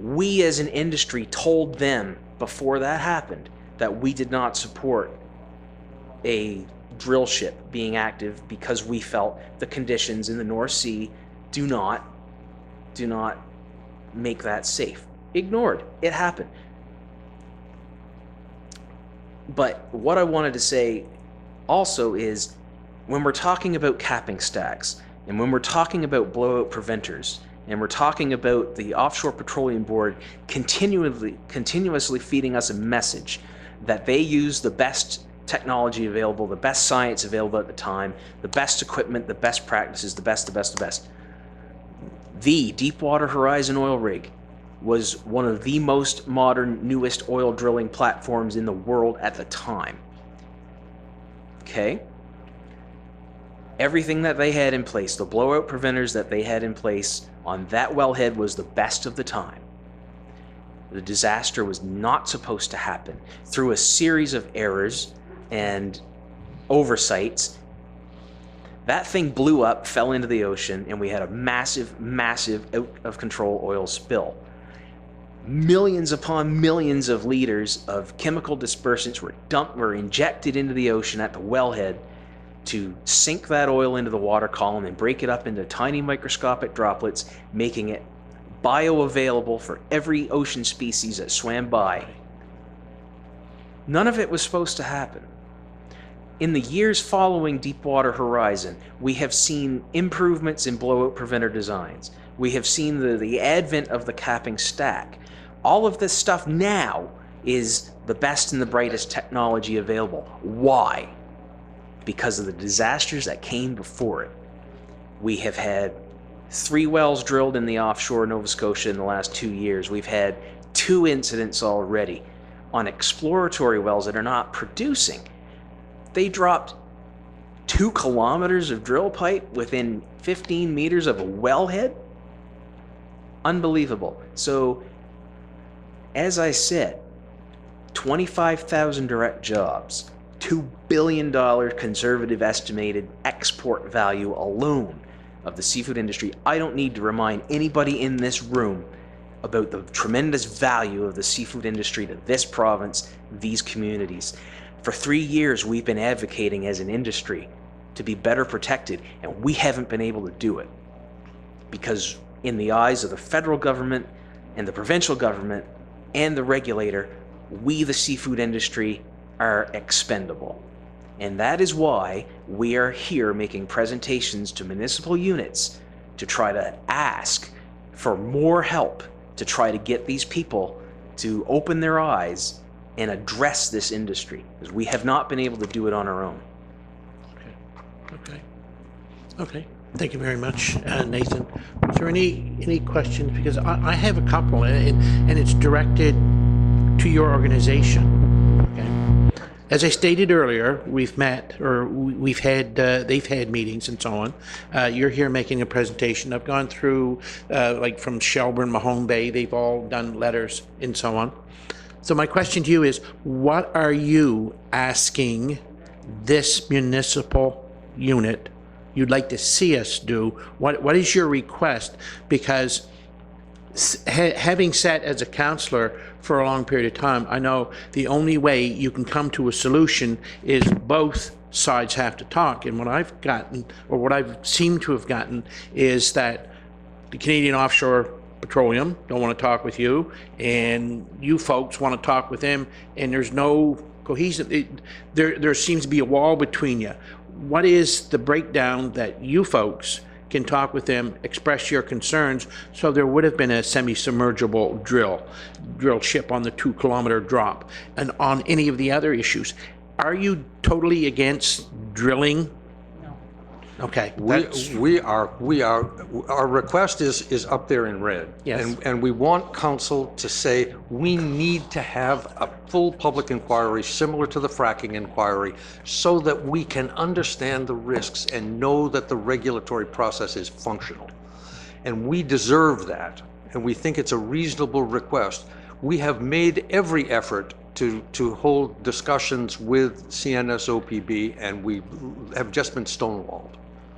We as an industry told them before that happened that we did not support a drill ship being active because we felt the conditions in the North Sea do not make that safe. Ignored. It happened. But what I wanted to say also is when we're talking about capping stacks and when we're talking about blowout preventers and we're talking about the Offshore Petroleum Board continuously feeding us a message that they use the best technology available, the best science available at the time, the best equipment, the best practices, the best. The Deepwater Horizon oil rig was one of the most modern, newest oil drilling platforms in the world at the time. Okay? Everything that they had in place, the blowout preventers that they had in place on that wellhead was the best of the time. The disaster was not supposed to happen. Through a series of errors and oversights, that thing blew up, fell into the ocean, and we had a massive, massive out of control oil spill. Millions upon millions of liters of chemical dispersants were injected into the ocean at the wellhead to sink that oil into the water column and break it up into tiny microscopic droplets, making it bioavailable for every ocean species that swam by. None of it was supposed to happen. In the years following Deepwater Horizon, we have seen improvements in blowout preventer designs. We have seen the advent of the capping stack. All of this stuff now is the best and the brightest technology available. Why? Because of the disasters that came before it. We have had 3 wells drilled in the offshore Nova Scotia in the last 2 years. We've had 2 incidents already on exploratory wells that are not producing. They dropped 2 kilometers of drill pipe within 15 meters of a wellhead. Unbelievable. So, as I said, 25,000 direct jobs, $2 billion conservative estimated export value alone of the seafood industry. I don't need to remind anybody in this room about the tremendous value of the seafood industry to this province, these communities. For 3 years, we've been advocating as an industry to be better protected, and we haven't been able to do it. Because in the eyes of the federal government and the provincial government and the regulator, we, the seafood industry, are expendable. And that is why we are here making presentations to municipal units to try to ask for more help to try to get these people to open their eyes and address this industry, because we have not been able to do it on our own. Okay. Thank you very much, Nathan. Is there any questions? Because I have a couple, and it's directed to your organization. Okay. As I stated earlier, we've met, or we've had, they've had meetings and so on. You're here making a presentation. I've gone through, like from Shelburne, Mahone Bay, they've all done letters and so on. So my question to you is, what are you asking this municipal unit you'd like to see us do? What is your request? Because having sat as a counselor for a long period of time, I know the only way you can come to a solution is both sides have to talk. And what I've gotten, or what I've seemed to have gotten, is that the Canadian Offshore Petroleum don't want to talk with you, and you folks want to talk with them, and there's no cohesion. There seems to be a wall between you. What is the breakdown that you folks can talk with them, express your concerns, so there would have been a semi-submergible drill ship on the 2 kilometer drop? And on any of the other issues, are you totally against drilling? No. Okay. Our request is up there in red. Yes. And we want council to say, we need to have a full public inquiry similar to the fracking inquiry so that we can understand the risks and know that the regulatory process is functional. And we deserve that. And we think it's a reasonable request. We have made every effort to hold discussions with CNSOPB, and we have just been stonewalled.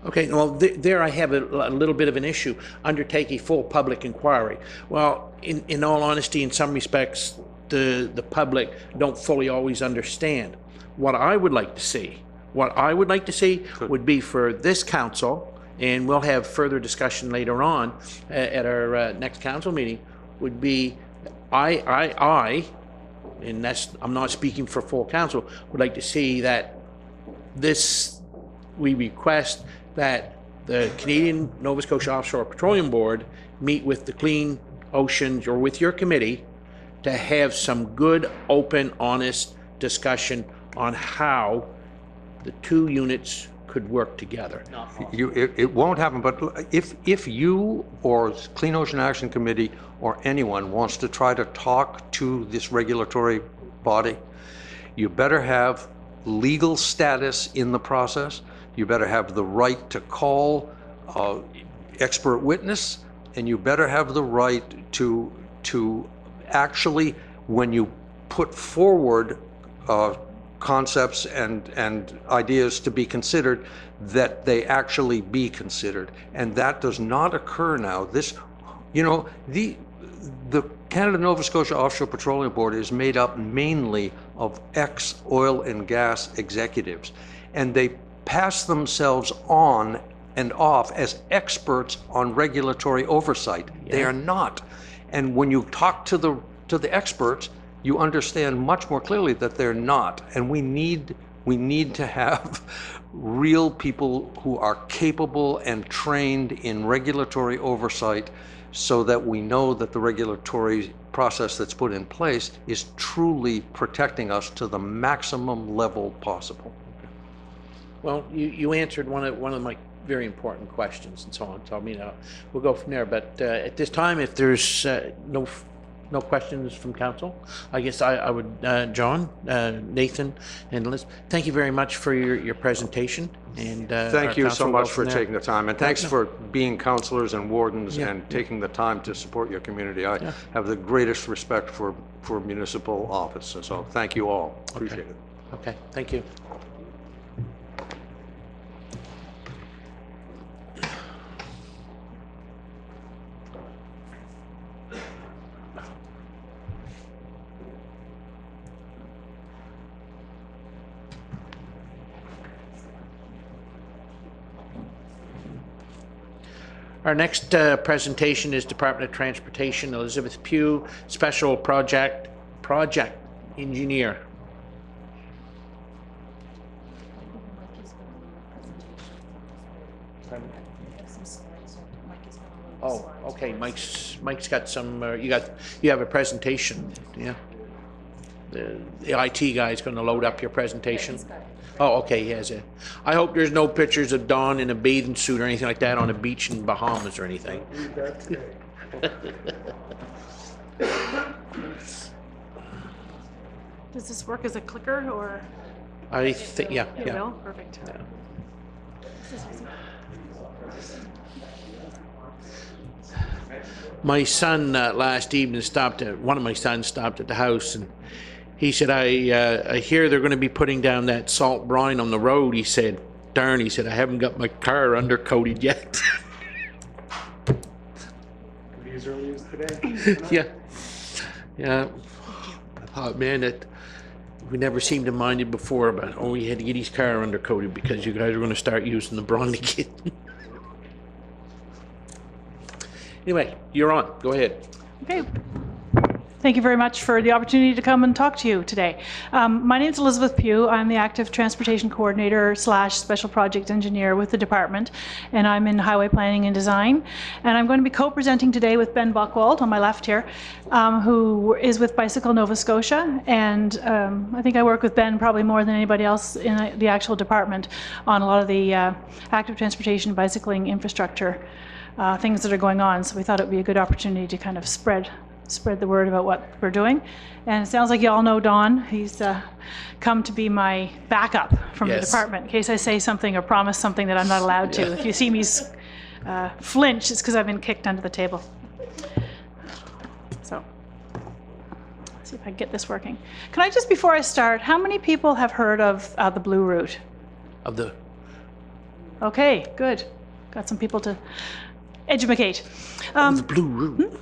Okay, well, there I have a little bit of an issue. Undertake a full public inquiry. Well, in all honesty, in some respects, the public don't fully always understand. What I would like to see would be for this council, and we'll have further discussion later on at our next council meeting, would be I, and I'm not speaking for full council, would like to see that we request that the Canadian Nova Scotia Offshore Petroleum Board meet with the Clean Oceans, or with your committee, to have some good, open, honest discussion on how the 2 units could work together. It won't happen, but if you or Clean Ocean Action Committee or anyone wants to try to talk to this regulatory body, you better have legal status in the process. You better have the right to call expert witness, and you better have the right to actually, when you put forward concepts and ideas to be considered, that they actually be considered. And that does not occur now. This, you know, the Canada-Nova Scotia Offshore Petroleum Board is made up mainly of ex-oil and gas executives, and they pass themselves on and off as experts on regulatory oversight. They are not. And when you talk to the experts, you understand much more clearly that they're not. And we need to have real people who are capable and trained in regulatory oversight, so that we know that the regulatory process that's put in place is truly protecting us to the maximum level possible. Well, you answered one of my very important questions and so on. So I mean, we'll go from there. But at this time, if there's no questions from council, I guess I would, John, Nathan, and Liz, thank you very much for your presentation. And thank you so much for taking the time, and thanks for being councillors and wardens and taking the time to support your community. I have the greatest respect for municipal office, and so thank you all. Appreciate it. Okay, thank you. Our next presentation is Department of Transportation, Elizabeth Pugh, Special Project Engineer. Oh, okay. Mike's got some. You have a presentation, yeah. The IT guy is going to load up your presentation. Oh, okay, he has it. I hope there's no pictures of Don in a bathing suit or anything like that on a beach in Bahamas or anything. Does this work as a clicker or? I think, yeah. It will? Perfect. Yeah. My son last evening one of my sons stopped at the house, and he said, I hear they're going to be putting down that salt brine on the road. He said, darn, he said, I haven't got my car undercoated yet. As early as today. Yeah. Yeah. I thought, man, that we never seemed to mind it before, but he had to get his car undercoated because you guys are going to start using the brine again. Anyway, you're on. Go ahead. Okay. Thank you very much for the opportunity to come and talk to you today. My name is Elizabeth Pugh. I'm the Active Transportation Coordinator / Special Project Engineer with the department, and I'm in Highway Planning and Design. And I'm going to be co-presenting today with Ben Buchwald on my left here, who is with Bicycle Nova Scotia. And I think I work with Ben probably more than anybody else in the actual department on a lot of the active transportation bicycling infrastructure things that are going on. So we thought it would be a good opportunity to kind of spread the word about what we're doing. And it sounds like you all know Don. He's come to be my backup from the department in case I say something or promise something that I'm not allowed to. If you see me flinch, it's because I've been kicked under the table. So let's see if I can get this working. Can I just, before I start, how many people have heard of the Blue Route? Okay, good. Got some people to educate. The Blue Route.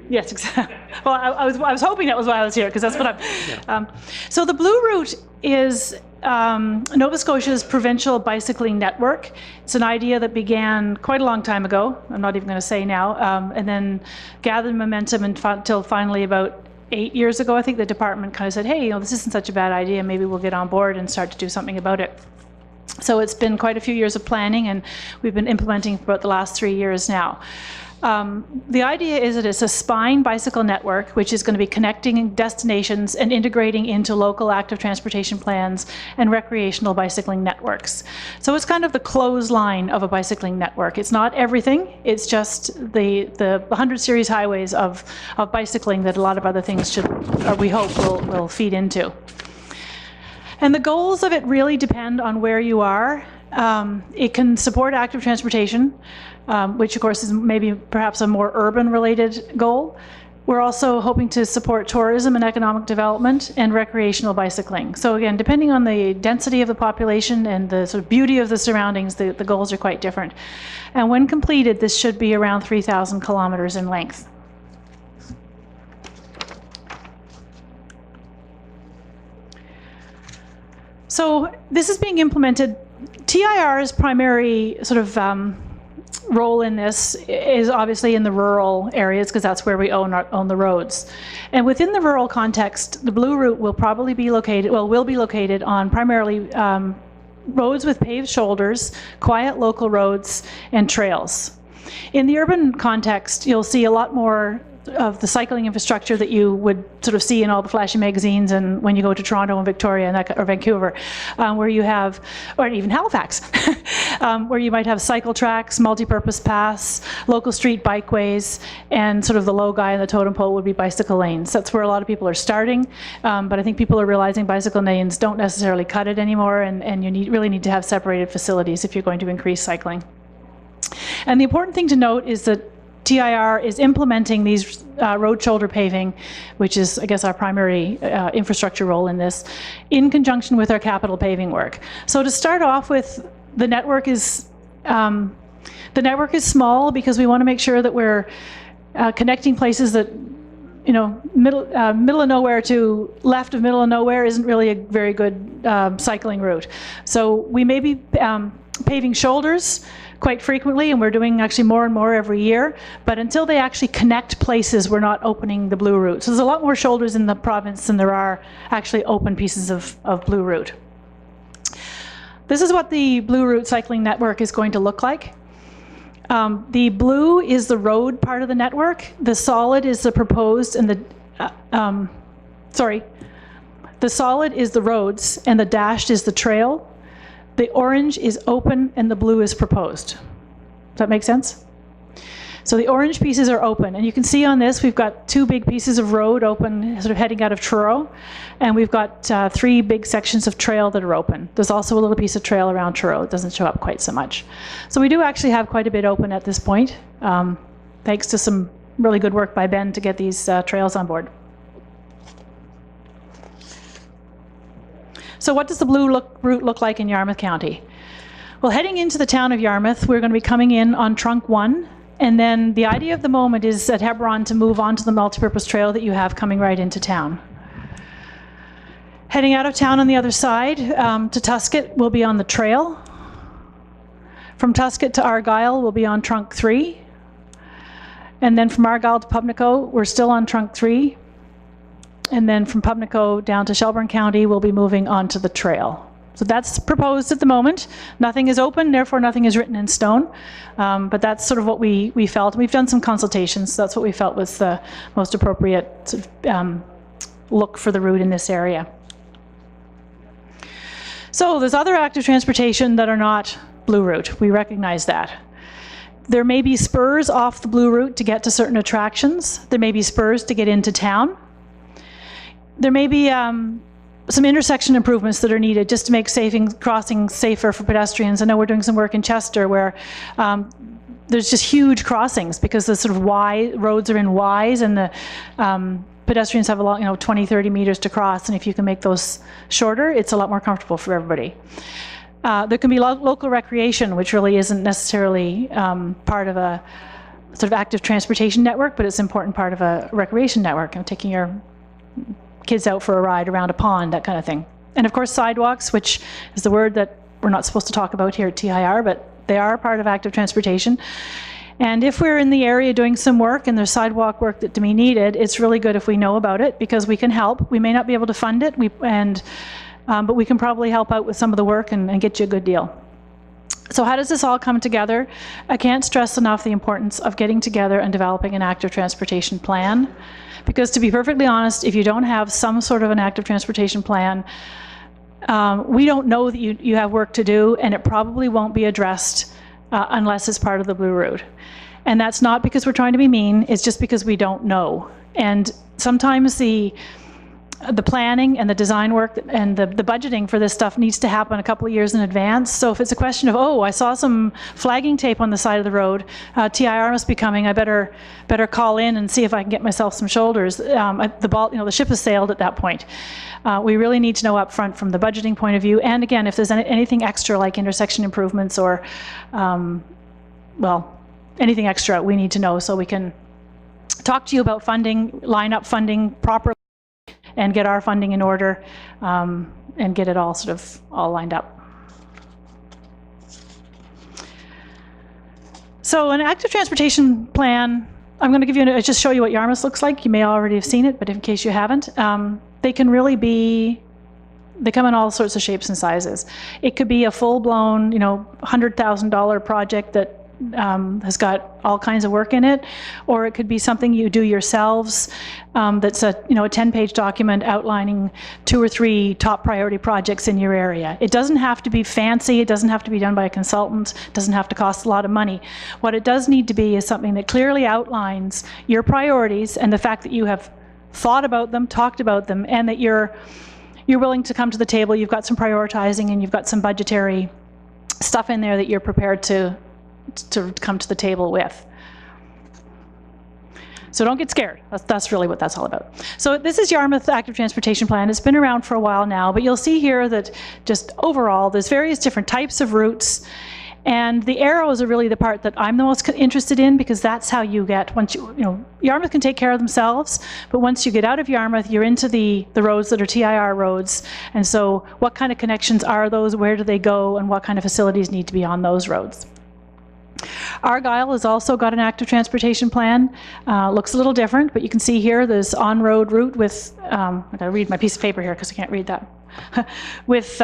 Yes, exactly. Well, I was hoping that was why I was here, because that's what I'm. So the Blue Route is Nova Scotia's provincial bicycling network. It's an idea that began quite a long time ago. I'm not even going to say now, and then gathered momentum until finally about 8 years ago, I think the department kind of said, hey, this isn't such a bad idea. Maybe we'll get on board and start to do something about it. So it's been quite a few years of planning, and we've been implementing for about the last 3 years now. The idea is that it's a spine bicycle network, which is going to be connecting destinations and integrating into local active transportation plans and recreational bicycling networks. So it's kind of the clothesline of a bicycling network. It's not everything. It's just the 100 series highways of bicycling that a lot of other things should, or we hope, will feed into. And the goals of it really depend on where you are. It can support active transportation, which of course is maybe perhaps a more urban related goal. We're also hoping to support tourism and economic development and recreational bicycling. So again, depending on the density of the population and the sort of beauty of the surroundings, the goals are quite different. And when completed, this should be around 3,000 kilometers in length. So this is being implemented. TIR's primary sort of role in this is obviously in the rural areas, because that's where we own the roads. And within the rural context, the Blue Route will probably be located, will be located on primarily roads with paved shoulders, quiet local roads, and trails. In the urban context, you'll see a lot more of the cycling infrastructure that you would sort of see in all the flashy magazines and when you go to Toronto and Victoria and or Vancouver, where you have, or even Halifax, where you might have cycle tracks, multi-purpose paths, local street bikeways, and sort of the low guy in the totem pole would be bicycle lanes. That's where a lot of people are starting, but I think people are realizing bicycle lanes don't necessarily cut it anymore, and you really need to have separated facilities if you're going to increase cycling. And the important thing to note is that TIR is implementing these road shoulder paving, which is, I guess, our primary infrastructure role in this, in conjunction with our capital paving work. So to start off with, the network is small because we want to make sure that we're connecting places that, you know, middle of nowhere to left of middle of nowhere isn't really a very good cycling route. So we may be paving shoulders quite frequently, and we're doing actually more and more every year, but until they actually connect places, we're not opening the Blue Route. So there's a lot more shoulders in the province than there are actually open pieces of Blue Route. This is what the Blue Route cycling network is going to look like. The blue is the road part of the network. The solid is the proposed, and the solid is the roads, and the dashed is the trail. The orange is open and the blue is proposed. Does that make sense? So the orange pieces are open, and you can see on this we've got 2 big pieces of road open, sort of heading out of Truro, and we've got 3 big sections of trail that are open. There's also a little piece of trail around Truro. It doesn't show up quite so much. So we do actually have quite a bit open at this point, thanks to some really good work by Ben to get these trails on board. So what does the Blue Route look like in Yarmouth County? Well, heading into the town of Yarmouth, we're going to be coming in on Trunk 1, and then the idea of the moment is at Hebron to move on to the multipurpose trail that you have coming right into town. Heading out of town on the other side to Tuscott, we'll be on the trail. From Tuscott to Argyle, we'll be on Trunk 3. And then from Argyle to Pubnico, we're still on Trunk 3. And then from Pubnico down to Shelburne County, we'll be moving onto the trail. So that's proposed at the moment. Nothing is open, therefore nothing is written in stone. But that's sort of what we felt. We've done some consultations, so that's what we felt was the most appropriate sort of, look for the route in this area. So there's other active transportation that are not Blue Route. We recognize that. There may be spurs off the Blue Route to get to certain attractions. There may be spurs to get into town. There may be some intersection improvements that are needed just to make crossing safer for pedestrians. I know we're doing some work in Chester where there's just huge crossings because the sort of roads are in Ys, and the pedestrians have a lot, 20, 30 meters to cross, and if you can make those shorter, it's a lot more comfortable for everybody. There can be local recreation, which really isn't necessarily part of a sort of active transportation network, but it's an important part of a recreation network, taking your kids out for a ride around a pond, that kind of thing. And of course sidewalks, which is the word that we're not supposed to talk about here at TIR, but they are part of active transportation. And if we're in the area doing some work and there's sidewalk work that to be needed, it's really good if we know about it because we can help. We may not be able to fund it, but we can probably help out with some of the work and get you a good deal. So how does this all come together? I can't stress enough the importance of getting together and developing an active transportation plan. Because to be perfectly honest, if you don't have some sort of an active transportation plan, we don't know that you have work to do, and it probably won't be addressed unless it's part of the Blue Route. And that's not because we're trying to be mean, it's just because we don't know. And sometimes the the planning and the design work and the budgeting for this stuff needs to happen a couple of years in advance. So if it's a question of, oh, I saw some flagging tape on the side of the road, TIR must be coming, I better call in and see if I can get myself some shoulders. The ship has sailed at that point. We really need to know up front from the budgeting point of view. And again, if there's anything extra like intersection improvements or, anything extra, we need to know so we can talk to you about funding, line up funding properly, and get our funding in order, and get it all all lined up. So an active transportation plan, I'm going to give you, just show you what Yarmouth looks like. You may already have seen it, but in case you haven't, they can really be, they come in all sorts of shapes and sizes. It could be a full-blown, $100,000 project that has got all kinds of work in it, or it could be something you do yourselves. That's a 10-page document outlining 2 or 3 top priority projects in your area. It doesn't have to be fancy. It doesn't have to be done by a consultant. It doesn't have to cost a lot of money. What it does need to be is something that clearly outlines your priorities and the fact that you have thought about them, talked about them, and that you're willing to come to the table. You've got some prioritizing and you've got some budgetary stuff in there that you're prepared to come to the table with. So don't get scared. That's really what that's all about. So this is Yarmouth Active Transportation Plan. It's been around for a while now, but you'll see here that just overall, there's various different types of routes, and the arrows are really the part that I'm the most interested in, because that's how you get, once Yarmouth can take care of themselves, but once you get out of Yarmouth, you're into the roads that are TIR roads, and so what kind of connections are those, where do they go, and what kind of facilities need to be on those roads. Argyle has also got an active transportation plan. Looks a little different, but you can see here there's on-road route with, I gotta read my piece of paper here because I can't read that, with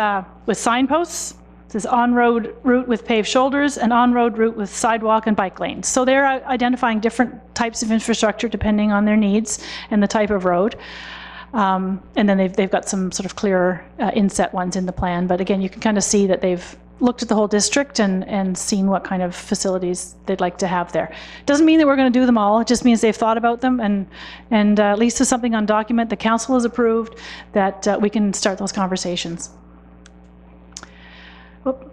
signposts. There's on-road route with paved shoulders and on-road route with sidewalk and bike lanes. So they're identifying different types of infrastructure depending on their needs and the type of road. And then they've got some sort of clearer inset ones in the plan. But again, you can kind of see that they've looked at the whole district and seen what kind of facilities they'd like to have there. Doesn't mean that we're going to do them all. It just means they've thought about them, and at least there's something on document the council has approved that we can start those conversations. Whoop.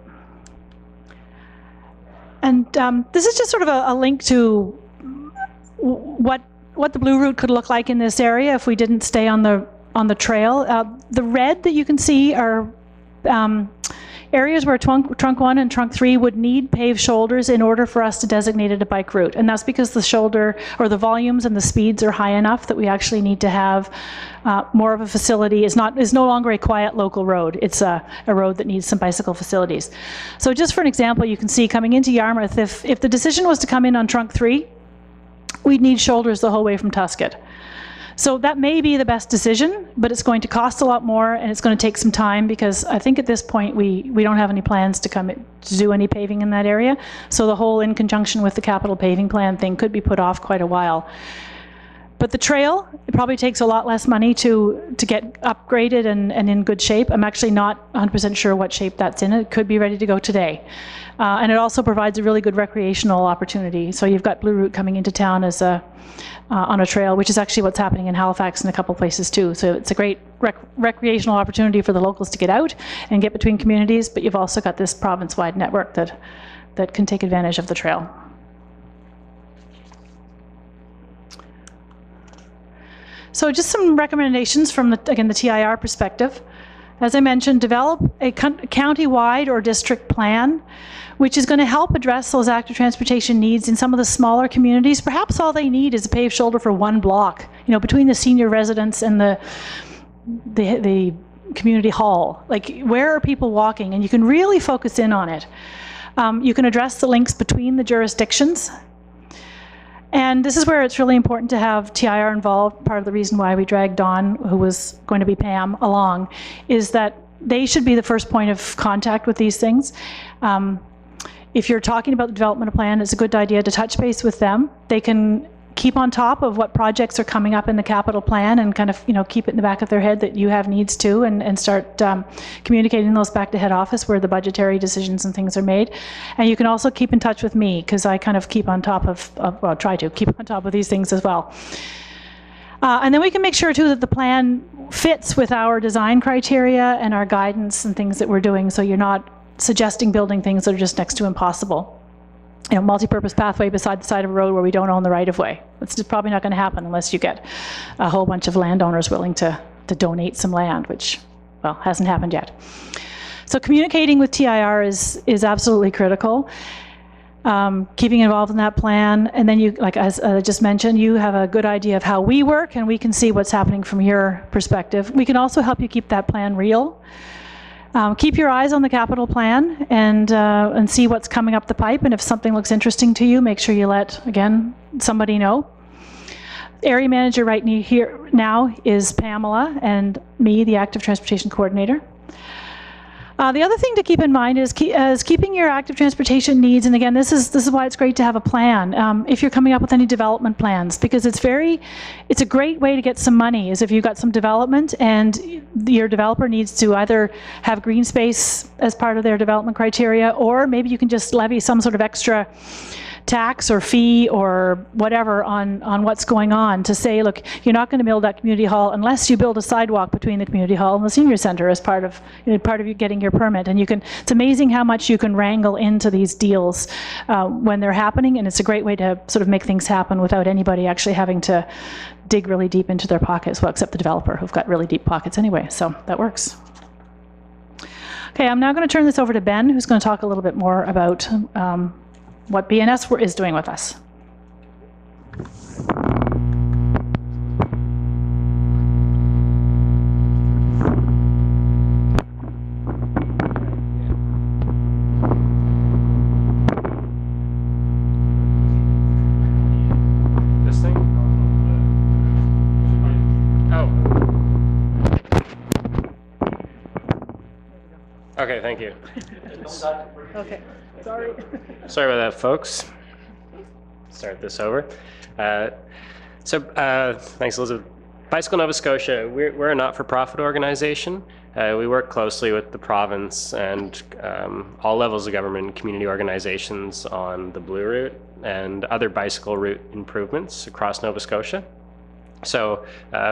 And this is just sort of a link to what the Blue Route could look like in this area if we didn't stay on the trail. The red that you can see are areas where trunk 1 and trunk 3 would need paved shoulders in order for us to designate it a bike route. And that's because the shoulder, or the volumes and the speeds are high enough that we actually need to have more of a facility. It's no longer a quiet local road. It's a road that needs some bicycle facilities. So just for an example, you can see coming into Yarmouth, if the decision was to come in on trunk 3, we'd need shoulders the whole way from Tuscott. So that may be the best decision, but it's going to cost a lot more, and it's going to take some time, because I think at this point we don't have any plans to do any paving in that area. So the whole, in conjunction with the capital paving plan thing, could be put off quite a while. But the trail, it probably takes a lot less money to get upgraded and in good shape. I'm actually not 100% sure what shape that's in. It could be ready to go today. And it also provides a really good recreational opportunity. So you've got Blue Route coming into town as on a trail, which is actually what's happening in Halifax and a couple places too. So it's a great recreational opportunity for the locals to get out and get between communities, but you've also got this province-wide network that can take advantage of the trail. So just some recommendations from the TIR perspective. As I mentioned, develop a county-wide or district plan, which is going to help address those active transportation needs in some of the smaller communities. Perhaps all they need is a paved shoulder for one block, between the senior residents and the community hall. Like, where are people walking? And you can really focus in on it. You can address the links between the jurisdictions. And this is where it's really important to have TIR involved. Part of the reason why we dragged Dawn, who was going to be Pam, along, is that they should be the first point of contact with these things. If you're talking about the development plan, it's a good idea to touch base with them. They can keep on top of what projects are coming up in the capital plan and kind of, keep it in the back of their head that you have needs too, and start communicating those back to head office where the budgetary decisions and things are made. And you can also keep in touch with me, because I kind of keep on top of try to keep on top of these things as well. And then we can make sure too that the plan fits with our design criteria and our guidance and things that we're doing, so you're not suggesting building things that are just next to impossible. You know, multi-purpose pathway beside the side of a road where we don't own the right-of-way. It's just probably not going to happen unless you get a whole bunch of landowners willing to donate some land, which, well, hasn't happened yet. So communicating with TIR is absolutely critical. Keeping involved in that plan, and then you, like as I just mentioned, you have a good idea of how we work, and we can see what's happening from your perspective. We can also help you keep that plan real. Keep your eyes on the capital plan and see what's coming up the pipe, and if something looks interesting to you, make sure you let, again, somebody know. Area manager right here now is Pamela, and me, the active transportation coordinator. The other thing to keep in mind is keeping your active transportation needs, and again, this is why it's great to have a plan. If you're coming up with any development plans, because it's a great way to get some money, is if you've got some development and your developer needs to either have green space as part of their development criteria, or maybe you can just levy some sort of extra tax or fee or whatever on what's going on to say, look, you're not going to build that community hall unless you build a sidewalk between the community hall and the senior center as part of you getting your permit. And it's amazing how much you can wrangle into these deals when they're happening, and it's a great way to sort of make things happen without anybody actually having to dig really deep into their pockets, well, except the developer, who've got really deep pockets anyway, so that works. Okay, I'm now going to turn this over to Ben, who's going to talk a little bit more about what BNS is doing with us. This thing? Oh. Okay, thank you. Okay. Sorry about that, folks. Start this over. Thanks, Elizabeth. Bicycle Nova Scotia, we're a not-for-profit organization. We work closely with the province and all levels of government and community organizations on the Blue Route and other bicycle route improvements across Nova Scotia. So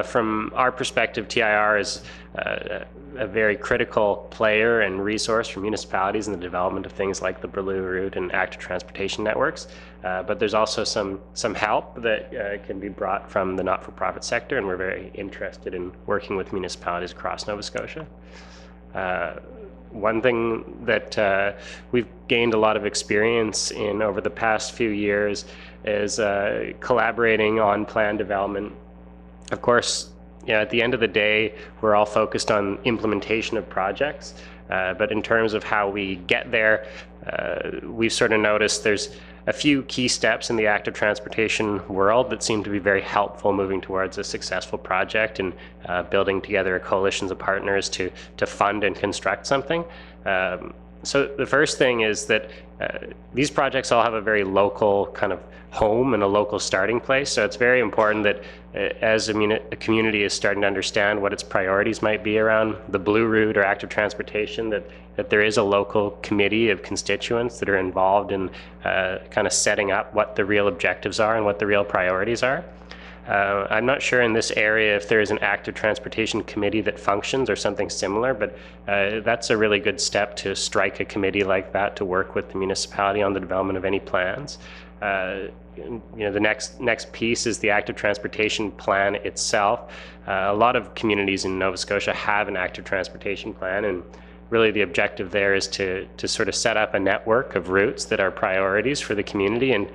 from our perspective, TIR is a very critical player and resource for municipalities in the development of things like the Blue Route and active transportation networks. But there's also some help that can be brought from the not-for-profit sector, and we're very interested in working with municipalities across Nova Scotia. One thing that we've gained a lot of experience in over the past few years is collaborating on plan development. Of course, at the end of the day, we're all focused on implementation of projects, but in terms of how we get there, we've sort of noticed there's a few key steps in the active transportation world that seem to be very helpful moving towards a successful project and building together coalitions of partners to fund and construct something. So the first thing is that these projects all have a very local kind of home and a local starting place. So it's very important that as a community is starting to understand what its priorities might be around the Blue Route or active transportation, that there is a local committee of constituents that are involved in kind of setting up what the real objectives are and what the real priorities are. I'm not sure in this area if there is an active transportation committee that functions or something similar, but that's a really good step to strike a committee like that to work with the municipality on the development of any plans. The next piece is the active transportation plan itself. A lot of communities in Nova Scotia have an active transportation plan, and really the objective there is to sort of set up a network of routes that are priorities for the community, and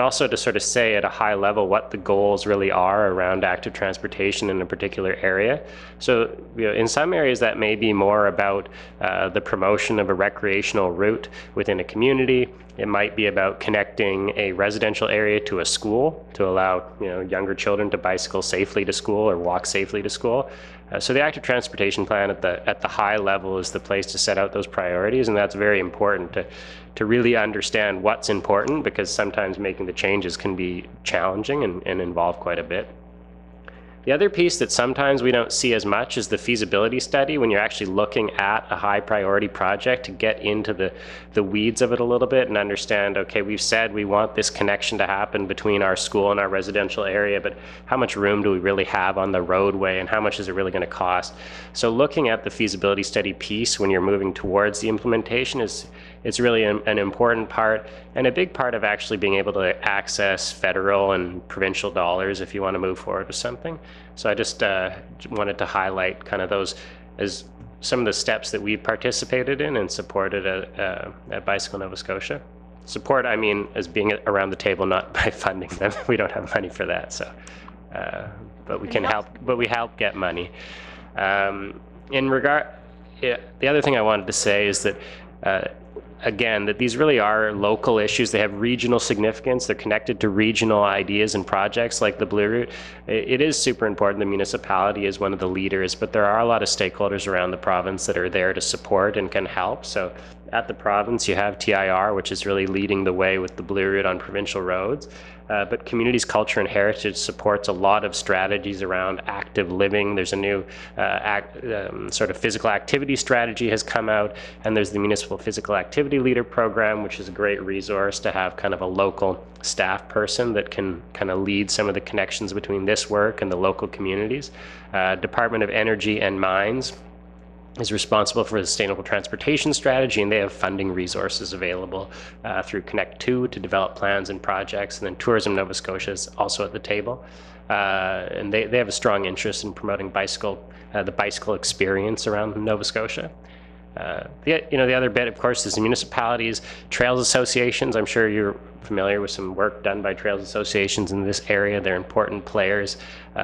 also to sort of say at a high level what the goals really are around active transportation in a particular area. So in some areas that may be more about the promotion of a recreational route within a community. It might be about connecting a residential area to a school to allow younger children to bicycle safely to school or walk safely to school. So the active transportation plan at the high level is the place to set out those priorities, and that's very important to really understand what's important, because sometimes making the changes can be challenging and involve quite a bit. The other piece that sometimes we don't see as much is the feasibility study, when you're actually looking at a high priority project, to get into the weeds of it a little bit and understand, okay, we've said we want this connection to happen between our school and our residential area, but how much room do we really have on the roadway, and how much is it really going to cost? So looking at the feasibility study piece when you're moving towards the implementation it's really an important part, and a big part of actually being able to access federal and provincial dollars if you want to move forward with something. So I just wanted to highlight kind of those as some of the steps that we've participated in and supported at Bicycle Nova Scotia. Support, I mean, as being around the table, not by funding them. We don't have money for that, so but we can help. But we help get money. In regard, the other thing I wanted to say is that. Again, that these really are local issues. They have regional significance. They're connected to regional ideas and projects like the Blue Route. It is super important. The municipality is one of the leaders, but there are a lot of stakeholders around the province that are there to support and can help. So at the province, you have TIR, which is really leading the way with the Blue Route on provincial roads. But Communities, Culture and Heritage supports a lot of strategies around active living. There's a new sort of physical activity strategy has come out, and there's the Municipal Physical Activity Leader Program, which is a great resource to have kind of a local staff person that can kind of lead some of the connections between this work and the local communities. Department of Energy and Mines is responsible for the sustainable transportation strategy, and they have funding resources available through Connect 2 to develop plans and projects. And then Tourism Nova Scotia is also at the table, and they have a strong interest in promoting the bicycle experience around Nova Scotia. The other bit, of course, is the municipalities, trails associations. I'm sure you're familiar with some work done by trails associations in this area. They're important players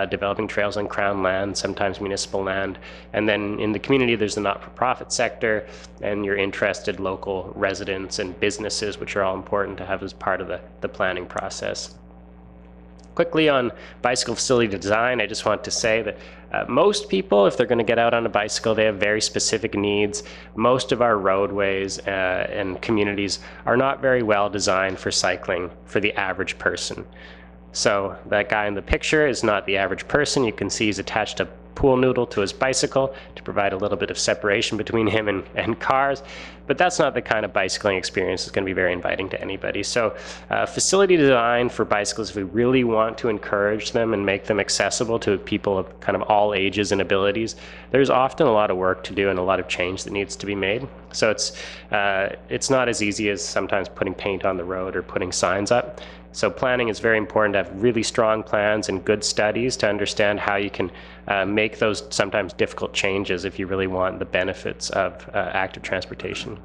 developing trails on Crown land, sometimes municipal land. And then in the community, there's the not-for-profit sector and your interested local residents and businesses, which are all important to have as part of the planning process. Quickly on bicycle facility design, I just want to say that most people, if they're going to get out on a bicycle, they have very specific needs. Most of our roadways and communities are not very well designed for cycling for the average person. So that guy in the picture is not the average person. You can see he's attached a pool noodle to his bicycle to provide a little bit of separation between him and cars. But that's not the kind of bicycling experience that's going to be very inviting to anybody. So facility design for bicycles, if we really want to encourage them and make them accessible to people of kind of all ages and abilities, there's often a lot of work to do and a lot of change that needs to be made. So it's not as easy as sometimes putting paint on the road or putting signs up. So planning is very important to have really strong plans and good studies to understand how you can make those sometimes difficult changes if you really want the benefits of active transportation.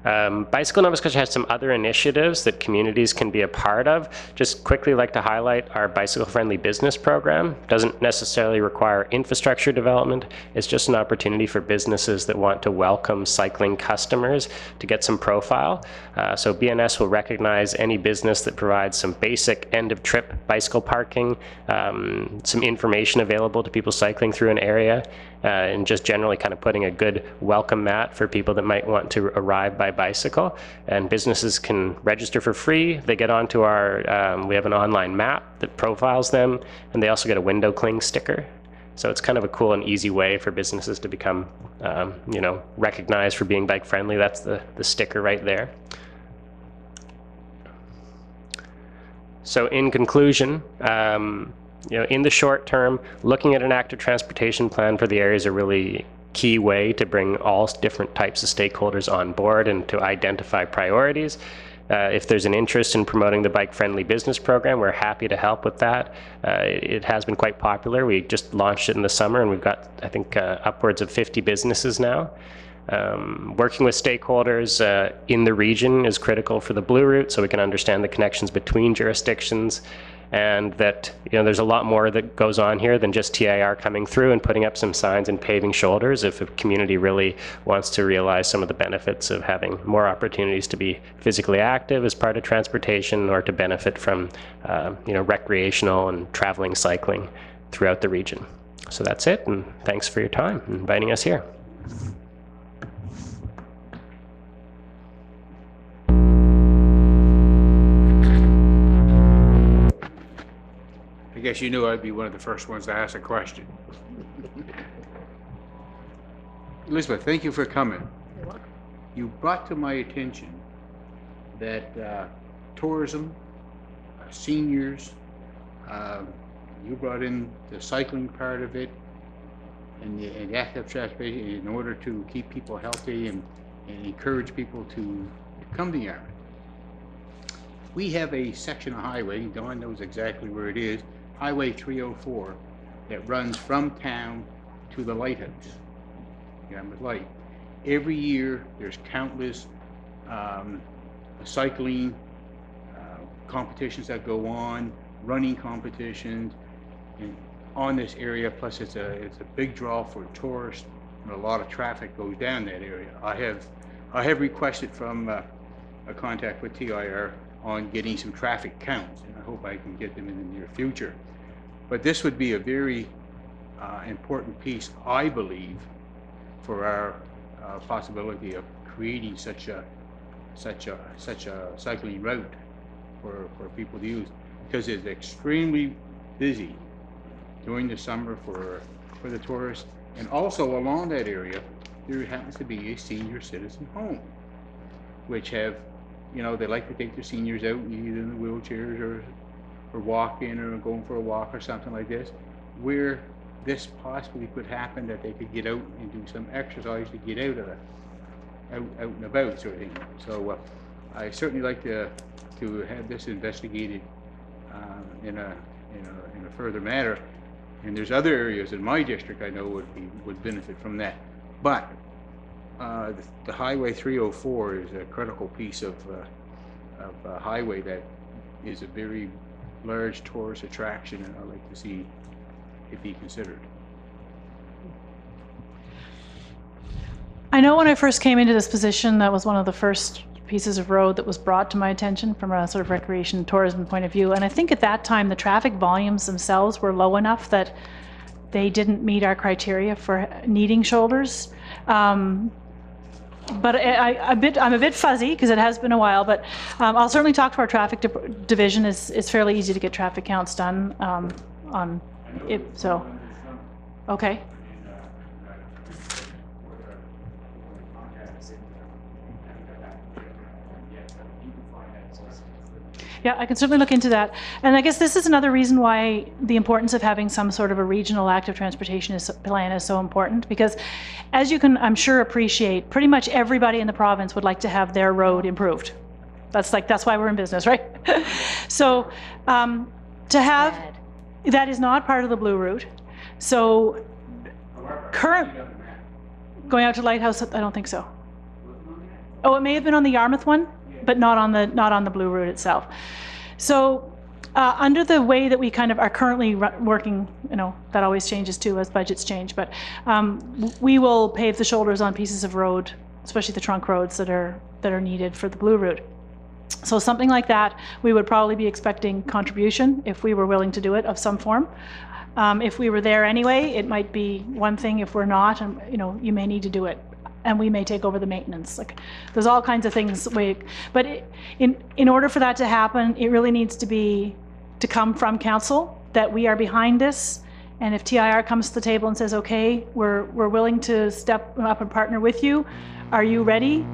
Bicycle Nova Scotia has some other initiatives that communities can be a part of. Just quickly like to highlight our Bicycle Friendly Business Program. Doesn't necessarily require infrastructure development. It's just an opportunity for businesses that want to welcome cycling customers to get some profile. So BNS will recognize any business that provides some basic end-of-trip bicycle parking, some information available to people cycling through an area, and just generally kind of putting a good welcome mat for people that might want to arrive by bicycle. And businesses can register for free. They get onto our, we have an online map that profiles them, and they also get a window cling sticker. So it's kind of a cool and easy way for businesses to become, recognized for being bike friendly. That's the sticker right there. So in conclusion, in the short term, looking at an active transportation plan for the area is a really key way to bring all different types of stakeholders on board and to identify priorities. If there's an interest in promoting the bike-friendly business program, we're happy to help with that. It has been quite popular. We just launched it in the summer, and we've got, I think, upwards of 50 businesses now. Working with stakeholders in the region is critical for the Blue Route, so we can understand the connections between jurisdictions, and that there's a lot more that goes on here than just TIR coming through and putting up some signs and paving shoulders. If a community really wants to realize some of the benefits of having more opportunities to be physically active as part of transportation, or to benefit from recreational and traveling cycling throughout the region. So that's it, and thanks for your time and inviting us here. I guess you knew I'd be one of the first ones to ask a question. Elizabeth, thank you for coming. You're welcome. You brought to my attention that tourism, seniors, you brought in the cycling part of it and the active transportation in order to keep people healthy and encourage people to come to Yarmouth. We have a section of highway, Dawn knows exactly where it is, Highway 304, that runs from town to the lighthouse, Yarmouth Light. Every year, there's countless cycling competitions that go on, running competitions, and on this area. Plus, it's a big draw for tourists, and a lot of traffic goes down that area. I have requested from a contact with TIR on getting some traffic counts, and I hope I can get them in the near future. But this would be a very important piece, I believe, for our possibility of creating such a cycling route for people to use, because it's extremely busy during the summer for the tourists. And also along that area, there happens to be a senior citizen home, which have, you know, they like to take their seniors out, either in the wheelchairs or walking or going for a walk or something like this, where this possibly could happen, that they could get out and do some exercise to get out and about, sort of thing. So I certainly like to have this investigated in a further matter. And there's other areas in my district I know would benefit from that. But the Highway 304 is a critical piece of highway that is a very large tourist attraction, and I'd like to see it be considered. I know when I first came into this position, that was one of the first pieces of road that was brought to my attention from a sort of recreation and tourism point of view. And I think at that time, the traffic volumes themselves were low enough that they didn't meet our criteria for needing shoulders. But I'm a bit fuzzy because it has been a while, but I'll certainly talk to our traffic division. It's fairly easy to get traffic counts done on it, so, okay. Yeah, I can certainly look into that. And I guess this is another reason why the importance of having some sort of a regional active transportation plan is so important, because as you can, I'm sure, appreciate, pretty much everybody in the province would like to have their road improved. That's why we're in business, right? So to have, that is not part of the Blue Route. So going out to Lighthouse, I don't think so. Oh, it may have been on the Yarmouth one, but not on the Blue Route itself. So under the way that we kind of are currently working, you know, that always changes too as budgets change, but we will pave the shoulders on pieces of road, especially the trunk roads that are needed for the Blue Route. So something like that, we would probably be expecting contribution if we were willing to do it of some form. If we were there anyway, it might be one thing. If we're not, and you know, you may need to do it, and we may take over the maintenance. Like, there's all kinds of things. But in order for that to happen, it really needs to come from council that we are behind this. And if TIR comes to the table and says, okay, we're willing to step up and partner with you, are you ready?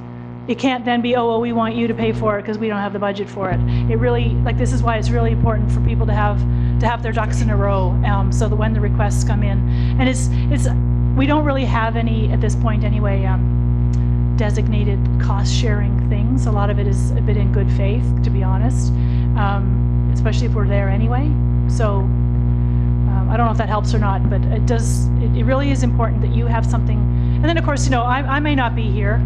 It can't then be, oh, well, we want you to pay for it because we don't have the budget for it. It really, like, this is why it's really important for people to have their ducks in a row, so that when the requests come in, and we don't really have any at this point anyway, designated cost-sharing things. A lot of it is a bit in good faith, to be honest, especially if we're there anyway. So I don't know if that helps or not, but it really is important that you have something. And then, of course, you know, I may not be here.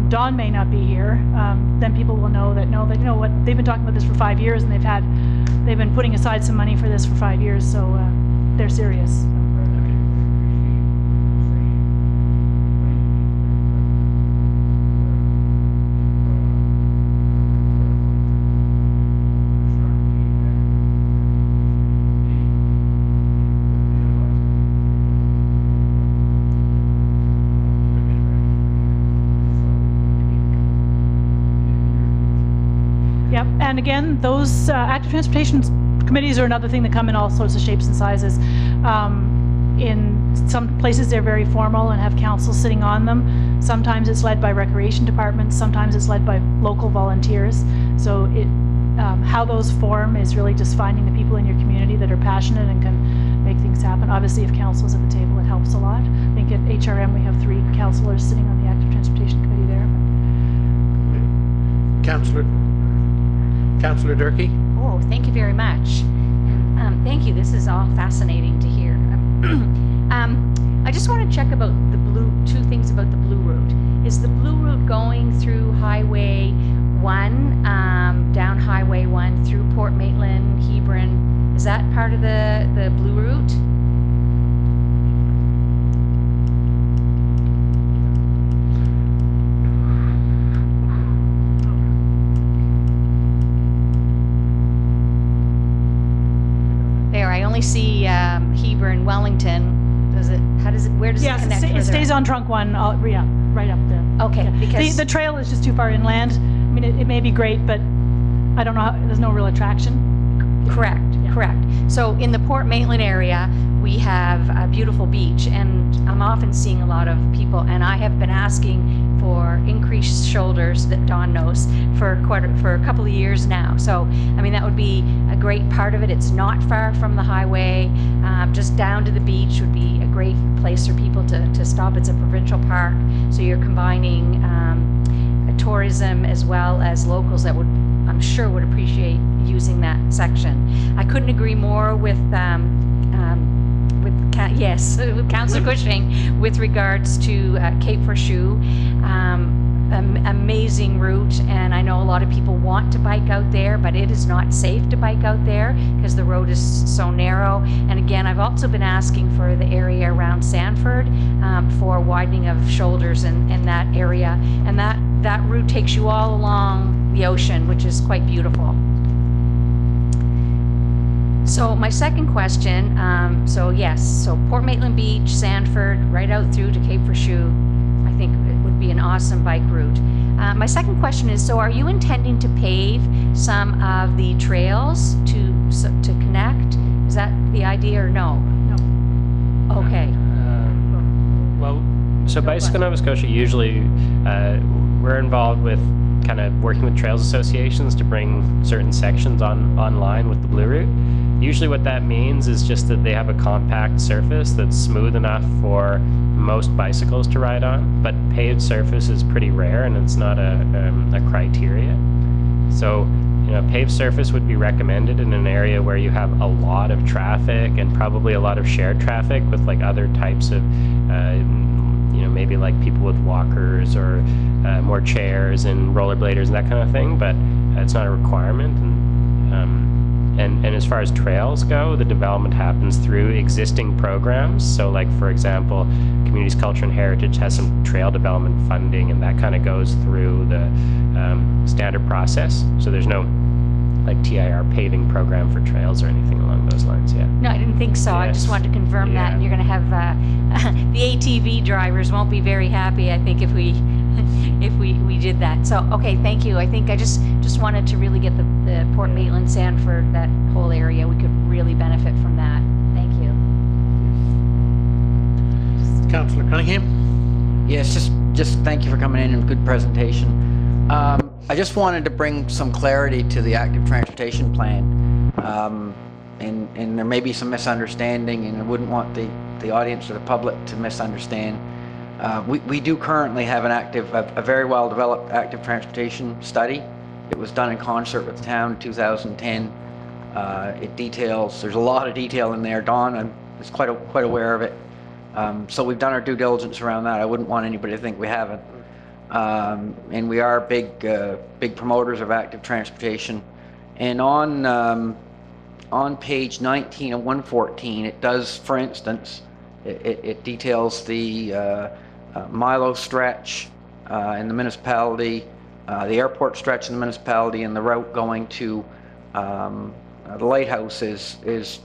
Dawn may not be here. Then people will know that, you know what, they've been talking about this for 5 years, and they've been putting aside some money for this for 5 years, so they're serious. And again, those active transportation committees are another thing that come in all sorts of shapes and sizes. In some places, they're very formal and have council sitting on them. Sometimes it's led by recreation departments, sometimes it's led by local volunteers. So how those form is really just finding the people in your community that are passionate and can make things happen. Obviously, if council is at the table, it helps a lot. I think at HRM we have 3 councillors sitting on the Active Transportation Committee there. Councillor Durkee? Oh, thank you very much. Thank you. This is all fascinating to hear. I just want to check about the two things about the Blue Route. Is the Blue Route going through Highway 1, down Highway 1 through Port Maitland, Hebron? Is that part of the Blue Route? There, I only see Hebron, Wellington. Where does it connect? Yes, it stays on Trunk 1, right up there. Okay, because the trail is just too far inland. I mean, it may be great, but I don't know, there's no real attraction. Correct, correct. So in the Port Maitland area, we have a beautiful beach, and I'm often seeing a lot of people, and I have been asking for increased shoulders, that Dawn knows, for a couple of years now. So, I mean, that would be a great part of it. It's not far from the highway. Just down to the beach would be a great place for people to stop. It's a provincial park, so you're combining tourism as well as locals that I'm sure would appreciate using that section. I couldn't agree more with Councillor Cushing with regards to Cape Freshoo. Amazing route, and I know a lot of people want to bike out there, but it is not safe to bike out there because the road is so narrow. And again, I've also been asking for the area around Sanford for widening of shoulders in that area, and that route takes you all along the ocean, which is quite beautiful. So my second question, so Port Maitland Beach, Sanford, right out through to Cape Freshoo, I think it would be an awesome bike route. My second question is, so are you intending to pave some of the trails to connect? Is that the idea or no? No. Okay. So Bicycle Nova Scotia, usually we're involved with kind of working with trails associations to bring certain sections online with the Blue Route. Usually what that means is just that they have a compact surface that's smooth enough for most bicycles to ride on, but paved surface is pretty rare and it's not a criteria. So, paved surface would be recommended in an area where you have a lot of traffic and probably a lot of shared traffic with like other types of maybe like people with walkers or more chairs and rollerbladers and that kind of thing, but it's not a requirement. And as far as trails go, the development happens through existing programs. So like, for example, Communities, Culture and Heritage has some trail development funding, and that kind of goes through the standard process. So there's no like TIR paving program for trails or anything along those lines, yeah. No, I didn't think so. I just wanted to confirm that, and you're going to have the ATV drivers won't be very happy, I think, if we did that. So, okay, thank you. I think I just wanted to really get the Port Maitland, Sanford, that whole area. We could really benefit from that. Thank you. Councillor Cunningham? Yes, just thank you for coming in and good presentation. I just wanted to bring some clarity to the active transportation plan, and there may be some misunderstanding, and I wouldn't want the audience or the public to misunderstand. We do currently have a very well developed active transportation study. It was done in concert with the town in 2010. There's a lot of detail in there. Dawn is quite aware of it. So we've done our due diligence around that. I wouldn't want anybody to think we haven't. And we are big promoters of active transportation. And on page 19 of 114, it does, for instance, it details the Milo stretch in the municipality, the airport stretch in the municipality, and the route going to the lighthouse is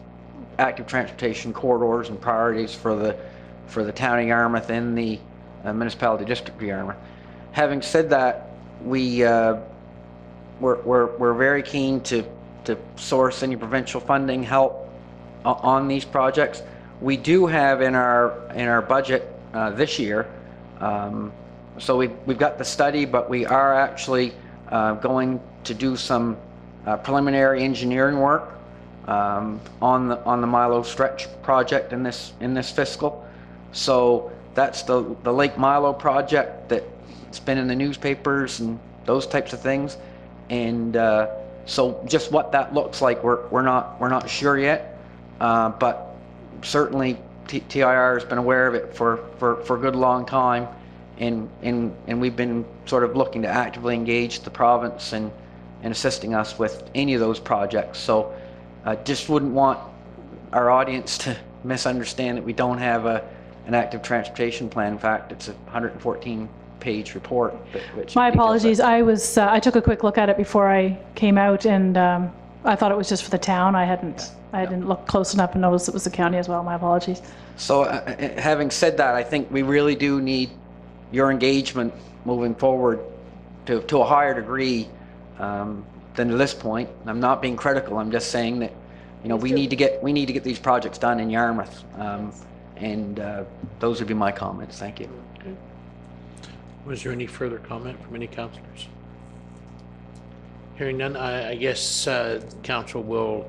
active transportation corridors and priorities for the town of Yarmouth and the municipality district of Yarmouth. Having said that, we're very keen to to source any provincial funding help on these projects. We do have in our budget this year, so we've got the study, but we are actually going to do some preliminary engineering work on the Milo Stretch project in this fiscal. So that's the Lake Milo project that's been in the newspapers and those types of things. And so just what that looks like, we're not sure yet, but certainly TIR has been aware of it for a good long time, and we've been sort of looking to actively engage the province in assisting us with any of those projects. So I just wouldn't want our audience to misunderstand that we don't have an active transportation plan. In fact, it's a 114-page report. Which My apologies. I took a quick look at it before I came out, and I thought it was just for the town. I didn't look close enough and notice it was the county as well. My apologies. So having said that, I think we really do need your engagement moving forward to a higher degree than to this point. I'm not being critical. I'm just saying that, you know, we need to get these projects done in Yarmouth, and those would be my comments. Thank you. Okay. Was there any further comment from any councillors? Hearing none, I guess council will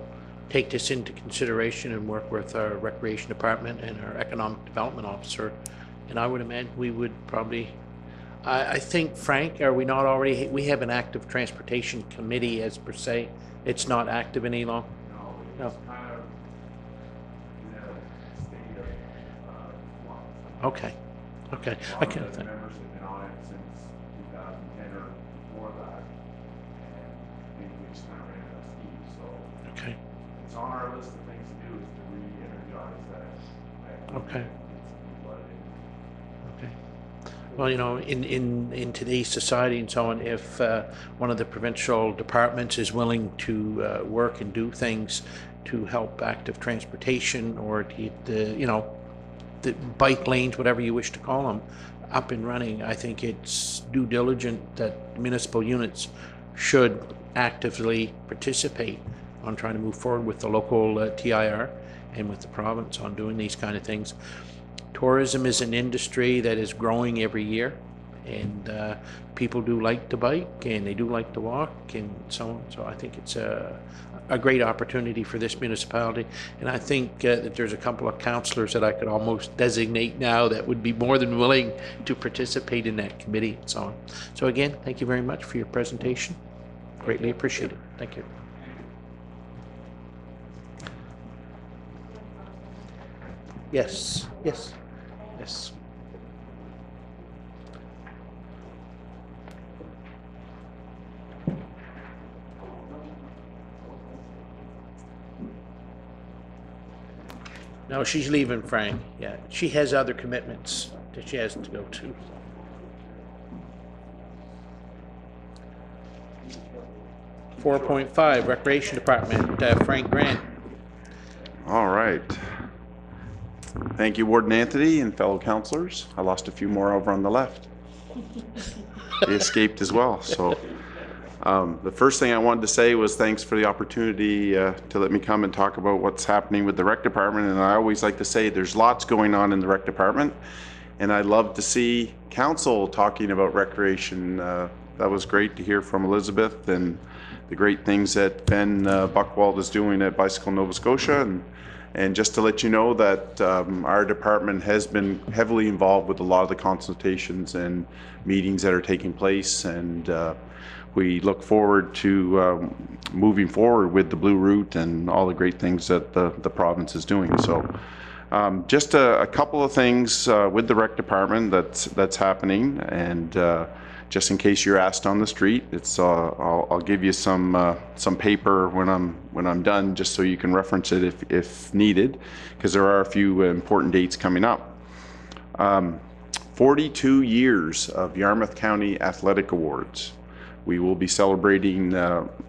take this into consideration and work with our recreation department and our economic development officer. And I would imagine we would probably, I think, Frank, are we not already, we have an active transportation committee as per se. It's not active any longer? No. It's kind of in a state of okay. Okay. I can't think. Members have been on it since 2010 or before that. And I think we just kind of ran out of steam. So okay. It's on our list of things to do is to re-energize that. Okay. Okay. Well, you know, in today's society and so on, if one of the provincial departments is willing to work and do things to help active transportation or to get the bike lanes, whatever you wish to call them, up and running, I think it's due diligent that municipal units should actively participate on trying to move forward with the local TIR and with the province on doing these kind of things. Tourism is an industry that is growing every year, and people do like to bike and they do like to walk and so on. So I think it's a great opportunity for this municipality, and I think that there's a couple of councillors that I could almost designate now that would be more than willing to participate in that committee and so on. So again, thank you very much for your presentation. Greatly appreciated. Thank you. Yes, yes, yes. No, she's leaving, Frank. Yeah, she has other commitments that she has to go to. .5 Recreation Department, Frank Grant. All right. Thank you, Warden Anthony and fellow councillors. I lost a few more over on the left. They escaped as well. So the first thing I wanted to say was thanks for the opportunity to let me come and talk about what's happening with the rec department. And I always like to say there's lots going on in the rec department, and I love to see council talking about recreation. That was great to hear from Elizabeth and the great things that Ben Buchwald is doing at Bicycle Nova Scotia. And just to let you know that our department has been heavily involved with a lot of the consultations and meetings that are taking place, and we look forward to moving forward with the Blue Route and all the great things that the province is doing. So just a couple of things with the rec department that's happening, and just in case you're asked on the street, it's I'll give you some paper when I'm done, just so you can reference it if needed, because there are a few important dates coming up. 42 years of Yarmouth County Athletic Awards. We will be celebrating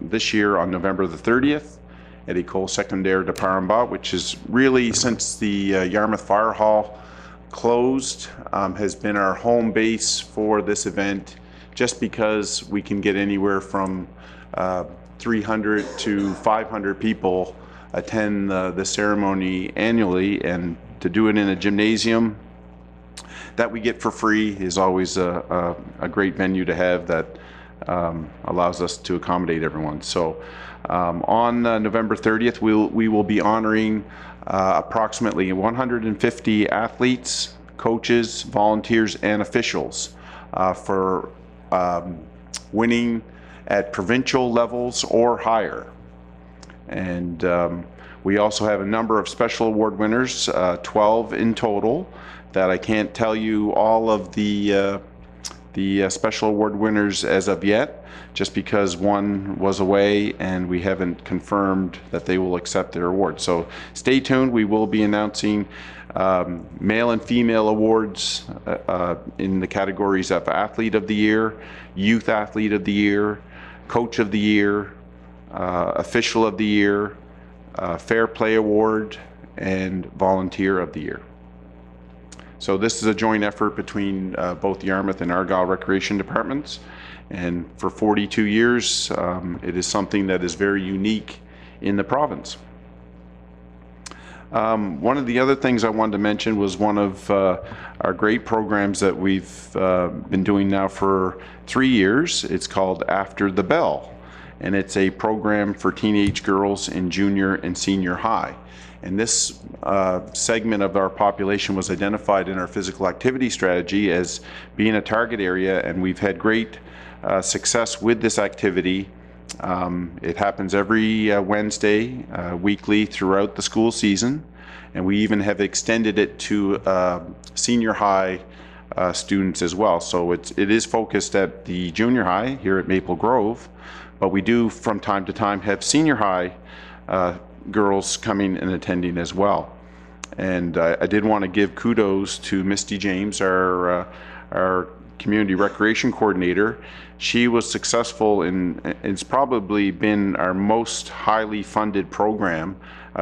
this year on November the 30th at École Secondaire de Parambas, which is really, since the Yarmouth Fire Hall closed, has been our home base for this event, just because we can get anywhere from 300 to 500 people attend the ceremony annually, and to do it in a gymnasium that we get for free is always a great venue to have that allows us to accommodate everyone. So on November 30th, we will be honoring approximately 150 athletes, coaches, volunteers, and officials for winning at provincial levels or higher. And we also have a number of special award winners, 12 in total, that I can't tell you all of the special award winners as of yet, just because one was away and we haven't confirmed that they will accept their award. So stay tuned. We will be announcing male and female awards in the categories of Athlete of the Year, Youth Athlete of the Year, Coach of the Year, Official of the Year, Fair Play Award, and Volunteer of the Year. So this is a joint effort between both the Yarmouth and Argyle Recreation Departments, and for 42 years it is something that is very unique in the province. One of the other things I wanted to mention was one of our great programs that we've been doing now for 3 years. It's called After the Bell, and it's a program for teenage girls in junior and senior high. And this segment of our population was identified in our physical activity strategy as being a target area, and we've had great success with this activity. It happens every Wednesday, weekly throughout the school season, and we even have extended it to senior high students as well. So it is focused at the junior high here at Maple Grove, but we do from time to time have senior high girls coming and attending as well. And I did want to give kudos to Misty James, our community recreation coordinator. She was successful in, it's probably been our most highly funded program.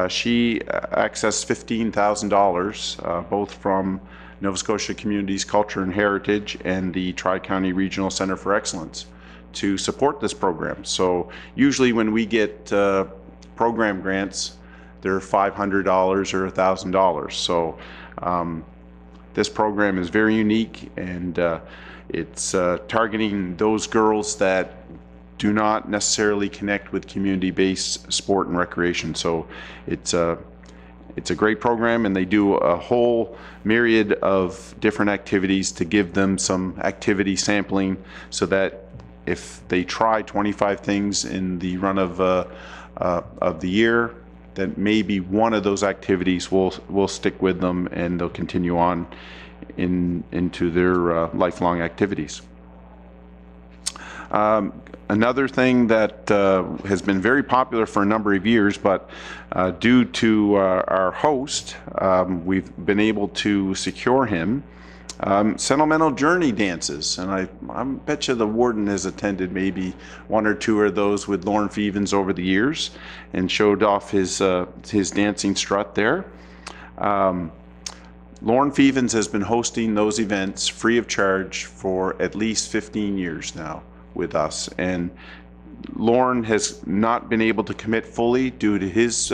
She accessed $15,000 both from Nova Scotia Communities Culture and Heritage and the Tri-County Regional Center for Excellence to support this program. So usually when we get program grants, they're $500 or $1,000. So this program is very unique, and it's targeting those girls that do not necessarily connect with community-based sport and recreation. So it's a great program, and they do a whole myriad of different activities to give them some activity sampling, so that if they try 25 things in the run of the year, that maybe one of those activities will stick with them, and they'll continue on into their lifelong activities. Another thing that has been very popular for a number of years, but due to our host, we've been able to secure him sentimental journey dances, and I bet you the warden has attended maybe one or two of those with Lorne Fevens over the years and showed off his dancing strut there. Lorne Fevens has been hosting those events free of charge for at least 15 years now with us, and Lorne has not been able to commit fully due to his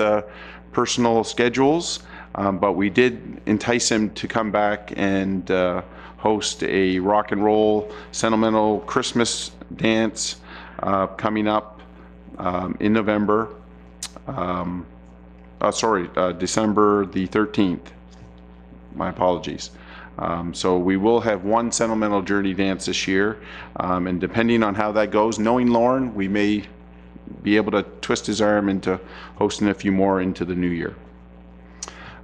personal schedules. But we did entice him to come back and host a rock and roll sentimental Christmas dance coming up in November. December the 13th. My apologies. So we will have one sentimental journey dance this year, and depending on how that goes, knowing Lorne, we may be able to twist his arm into hosting a few more into the new year.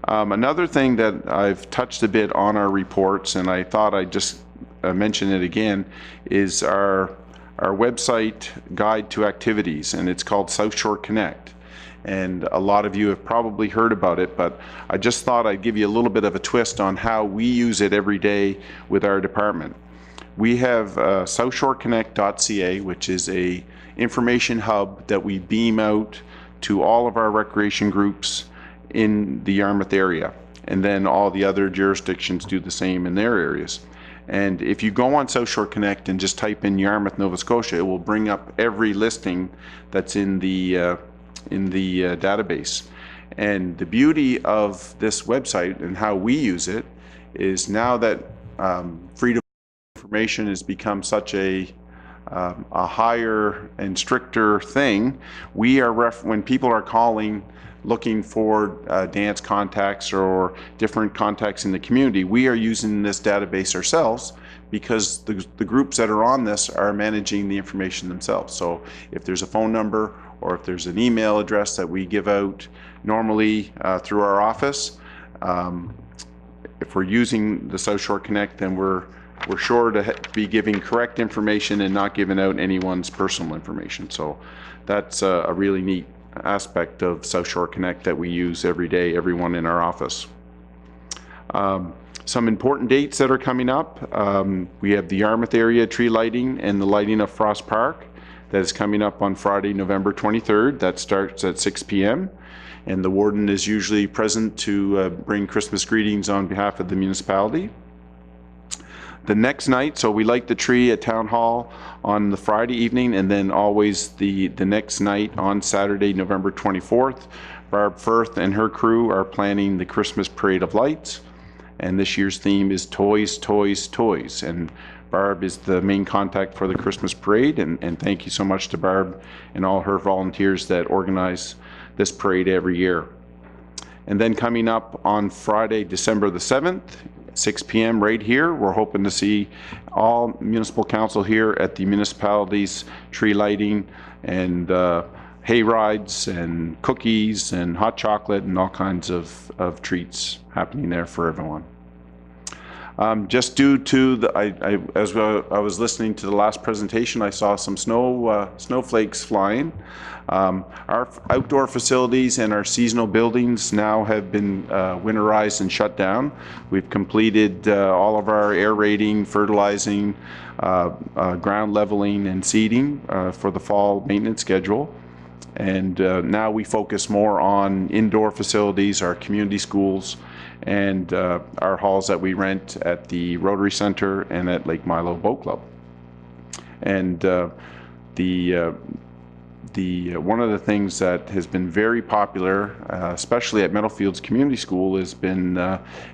Another thing that I've touched a bit on our reports, and I thought I'd just mention it again, is our website guide to activities, and it's called South Shore Connect. And a lot of you have probably heard about it, but I just thought I'd give you a little bit of a twist on how we use it every day with our department. We have southshoreconnect.ca, which is a information hub that we beam out to all of our recreation groups in the Yarmouth area, and then all the other jurisdictions do the same in their areas. And if you go on South Shore Connect and just type in Yarmouth, Nova Scotia, it will bring up every listing that's in the database. And the beauty of this website and how we use it is now that freedom of information has become such a higher and stricter thing, we are when people are calling looking for dance contacts or different contacts in the community, we are using this database ourselves because the groups that are on this are managing the information themselves. So if there's a phone number or if there's an email address that we give out normally through our office, if we're using the South Shore Connect, then we're sure to be giving correct information and not giving out anyone's personal information. So that's a really neat aspect of South Shore Connect that we use every day, everyone in our office. Some important dates that are coming up. We have the Yarmouth area tree lighting and the lighting of Frost Park that is coming up on Friday, November 23rd. That starts at 6 p.m. and the warden is usually present to bring Christmas greetings on behalf of the municipality. The next night, so we light the tree at Town Hall on the Friday evening, and then always the next night on Saturday, November 24th, Barb Firth and her crew are planning the Christmas Parade of Lights. And this year's theme is Toys, Toys, Toys. And Barb is the main contact for the Christmas Parade, and thank you so much to Barb and all her volunteers that organize this parade every year. And then coming up on Friday, December the 7th, 6 p.m. right here. We're hoping to see all municipal council here at the municipality's tree lighting and hay rides and cookies and hot chocolate and all kinds of treats happening there for everyone. Just due to the, as I was listening to the last presentation, I saw some snowflakes flying. Our outdoor facilities and our seasonal buildings now have been winterized and shut down. We've completed all of our aerating, fertilizing, ground leveling, and seeding for the fall maintenance schedule. And now we focus more on indoor facilities, our community schools, and our halls that we rent at the Rotary Center and at Lake Milo Boat Club. And one of the things that has been very popular, especially at Meadowfields Community School, has been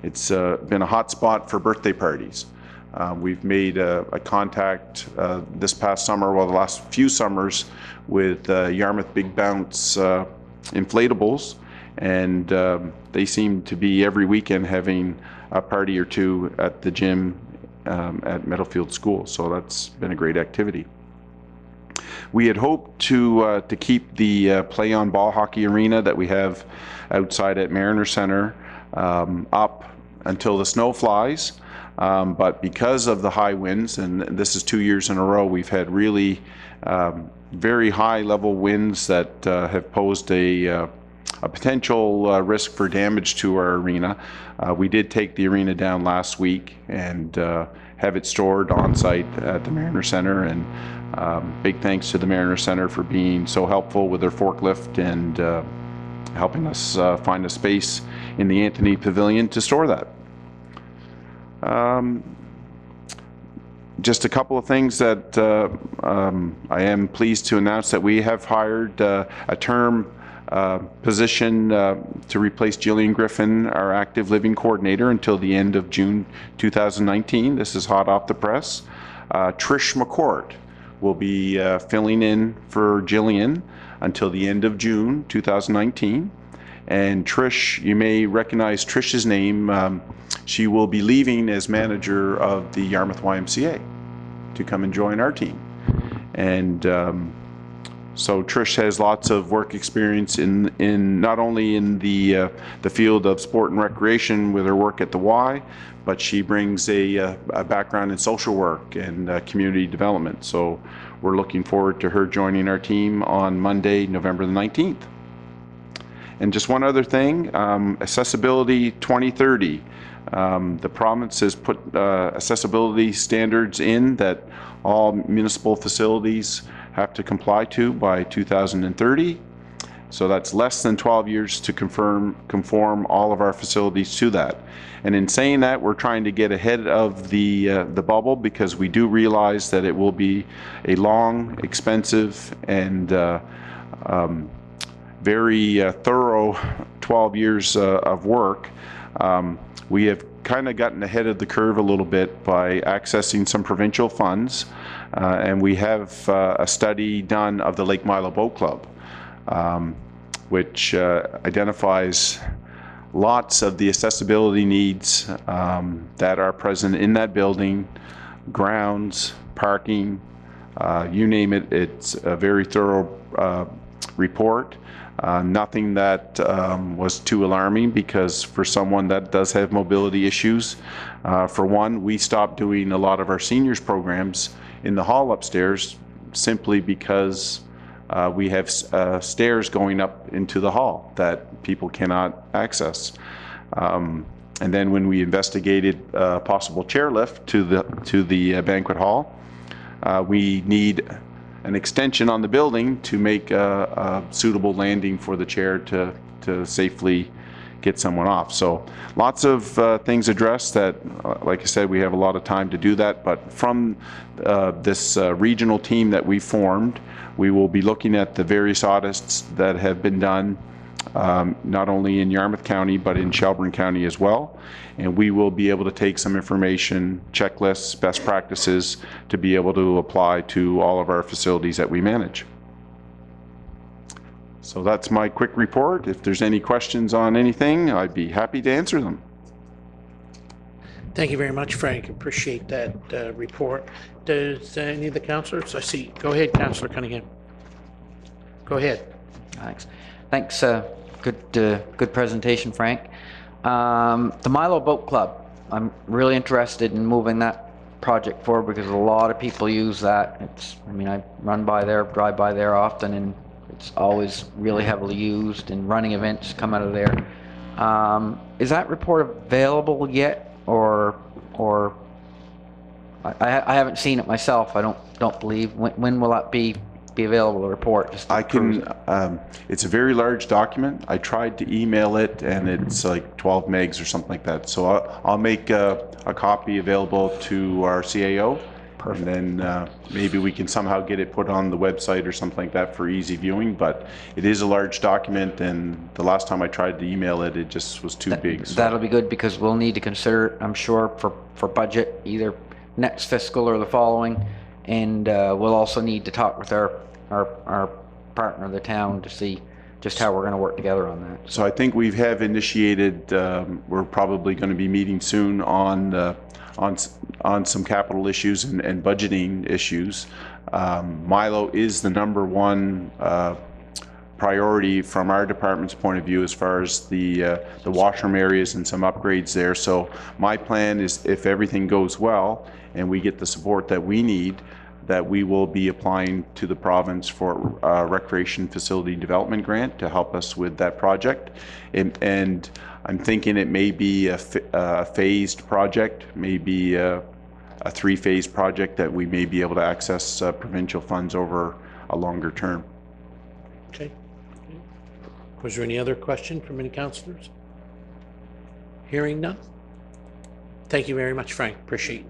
it's been a hot spot for birthday parties. We've made a contact this past summer, well, the last few summers, with Yarmouth Big Bounce inflatables, and they seem to be every weekend having a party or two at the gym at Meadowfield School. So that's been a great activity. We had hoped to keep the play on ball hockey arena that we have outside at Mariner Center up until the snow flies. But because of the high winds, and this is 2 years in a row, we've had really very high level winds that have posed a potential risk for damage to our arena. We did take the arena down last week and have it stored on site at the Mariner Center, and big thanks to the Mariner Center for being so helpful with their forklift and helping us find a space in the Anthony Pavilion to store that. Just a couple of things that I am pleased to announce that we have hired a term position to replace Jillian Griffin, our active living coordinator, until the end of June 2019. This is hot off the press. Trish McCourt will be filling in for Jillian until the end of June 2019. And Trish, you may recognize Trish's name. She will be leaving as manager of the Yarmouth YMCA to come and join our team. And so Trish has lots of work experience in not only in the field of sport and recreation with her work at the Y, but she brings a background in social work and community development. So we're looking forward to her joining our team on Monday, November the 19th. And just one other thing, Accessibility 2030. The province has put accessibility standards in that all municipal facilities have to comply to by 2030. So that's less than 12 years to conform all of our facilities to that. And in saying that, we're trying to get ahead of the bubble, because we do realize that it will be a long, expensive, and very thorough 12 years of work. We have kind of gotten ahead of the curve a little bit by accessing some provincial funds, and we have a study done of the Lake Milo Boat Club, which identifies lots of the accessibility needs that are present in that building, grounds, parking, you name it. It's a very thorough report. Nothing that was too alarming, because for someone that does have mobility issues, for one, we stopped doing a lot of our seniors programs in the hall upstairs simply because we have stairs going up into the hall that people cannot access. And then when we investigated a possible chairlift to the banquet hall, we need an extension on the building to make a suitable landing for the chair to safely get someone off. So lots of things addressed that, like I said, we have a lot of time to do that. But from this regional team that we formed, we will be looking at the various audits that have been done, not only in Yarmouth County, but in Shelburne County as well. And we will be able to take some information, checklists, best practices, to be able to apply to all of our facilities that we manage. So that's my quick report. If there's any questions on anything, I'd be happy to answer them. Thank you very much, Frank. Appreciate that report. Does any of the councillors? I see. Go ahead, Councillor Cunningham. Go ahead. Thanks. Good presentation, Frank. The Milo Boat Club. I'm really interested in moving that project forward, because a lot of people use that. I mean, I drive by there often, and it's always really heavily used, and running events come out of there. Is that report available yet, or I haven't seen it myself. I don't believe. When will that be available, the report? I can. It's a very large document. I tried to email it, and it's like 12 megs or something like that. So I'll make a copy available to our CAO. Perfect. And then maybe we can somehow get it put on the website or something like that for easy viewing. But it is a large document, and the last time I tried to email it, it just was too big. So. That'll be good, because we'll need to consider, I'm sure, for budget, either next fiscal or the following. And we'll also need to talk with our partner, the town, to see just how we're going to work together on that. So I think we have initiated, we're probably going to be meeting soon on some capital issues and budgeting issues. Milo is the #1 priority from our department's point of view, as far as the washroom areas and some upgrades there. So my plan is, if everything goes well and we get the support that we need, that we will be applying to the province for a recreation facility development grant to help us with that project. And I'm thinking it may be a phased project, maybe a 3-phase project, that we may be able to access provincial funds over a longer term. Okay. Was there any other question from any councillors? Hearing none? Thank you very much, Frank. Appreciate it.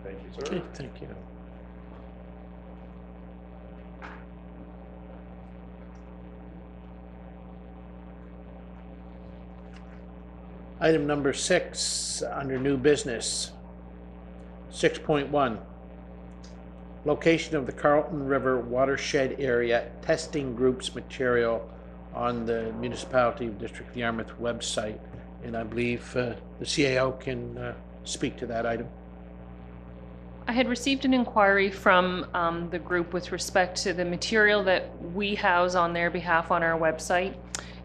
Thank you, sir. Okay, thank you. Item number 6 under new business. 6.1. Location of the Carlton River watershed area testing group's material on the Municipality of District of Yarmouth website. And I believe the CAO can speak to that item. I had received an inquiry from the group with respect to the material that we house on their behalf on our website.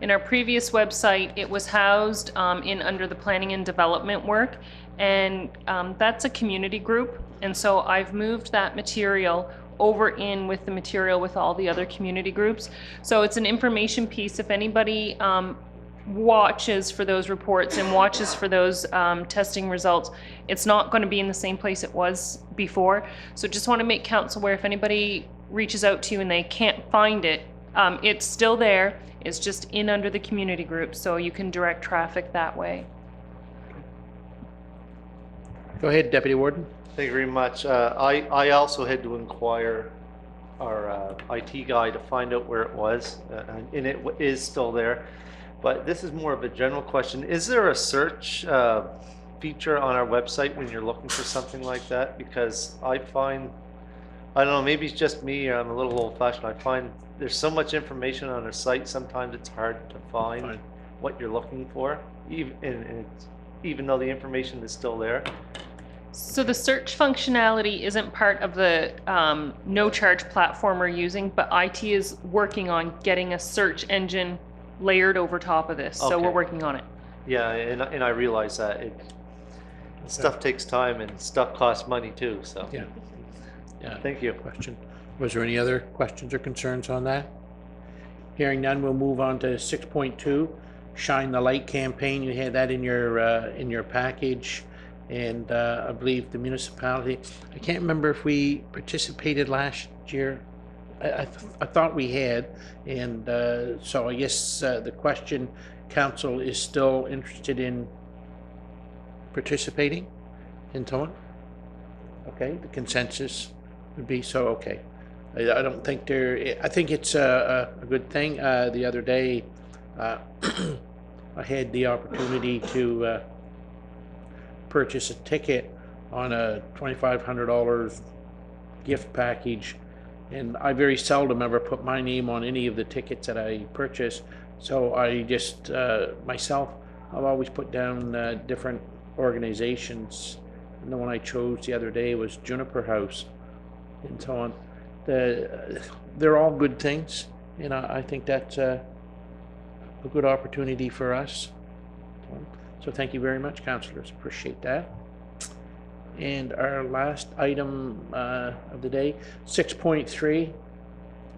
In our previous website, it was housed under the planning and development work, and that's a community group. And so I've moved that material over in with the material with all the other community groups. So it's an information piece. If anybody watches for those reports and watches for those testing results. It's not going to be in the same place it was before. So just want to make council aware, if anybody reaches out to you and they can't find it, it's still there. It's just in under the community group, so you can direct traffic that way. Go ahead, Deputy Warden. Thank you very much. I also had to inquire our IT guy to find out where it was, and it is still there. But this is more of a general question. Is there a search feature on our website when you're looking for something like that? Because I find, I don't know, maybe it's just me, or I'm a little old-fashioned. I find there's so much information on our site, sometimes it's hard to find what you're looking for, even though the information is still there. So the search functionality isn't part of the no-charge platform we're using, but IT is working on getting a search engine layered over top of this. So we're working on it. Yeah, and I realize that stuff takes time and stuff costs money too. So Yeah. Thank you. Question. Was there any other questions or concerns on that? Hearing none, we'll move on to 6.2, Shine the Light campaign. You had that in your package, and I believe the municipality. I can't remember if we participated last year. I thought we had, and so I guess the question, council is still interested in participating in so on? Okay, the consensus would be so, okay. I don't think I think it's a good thing. The other day, I had the opportunity to purchase a ticket on a $2,500 gift package, and I very seldom ever put my name on any of the tickets that I purchase. So I just myself, I've always put down different organizations, and the one I chose the other day was Juniper House, and so on. They're all good things, and I think that's a good opportunity for us. So thank you very much, councillors. Appreciate that. And our last item of the day, 6.3,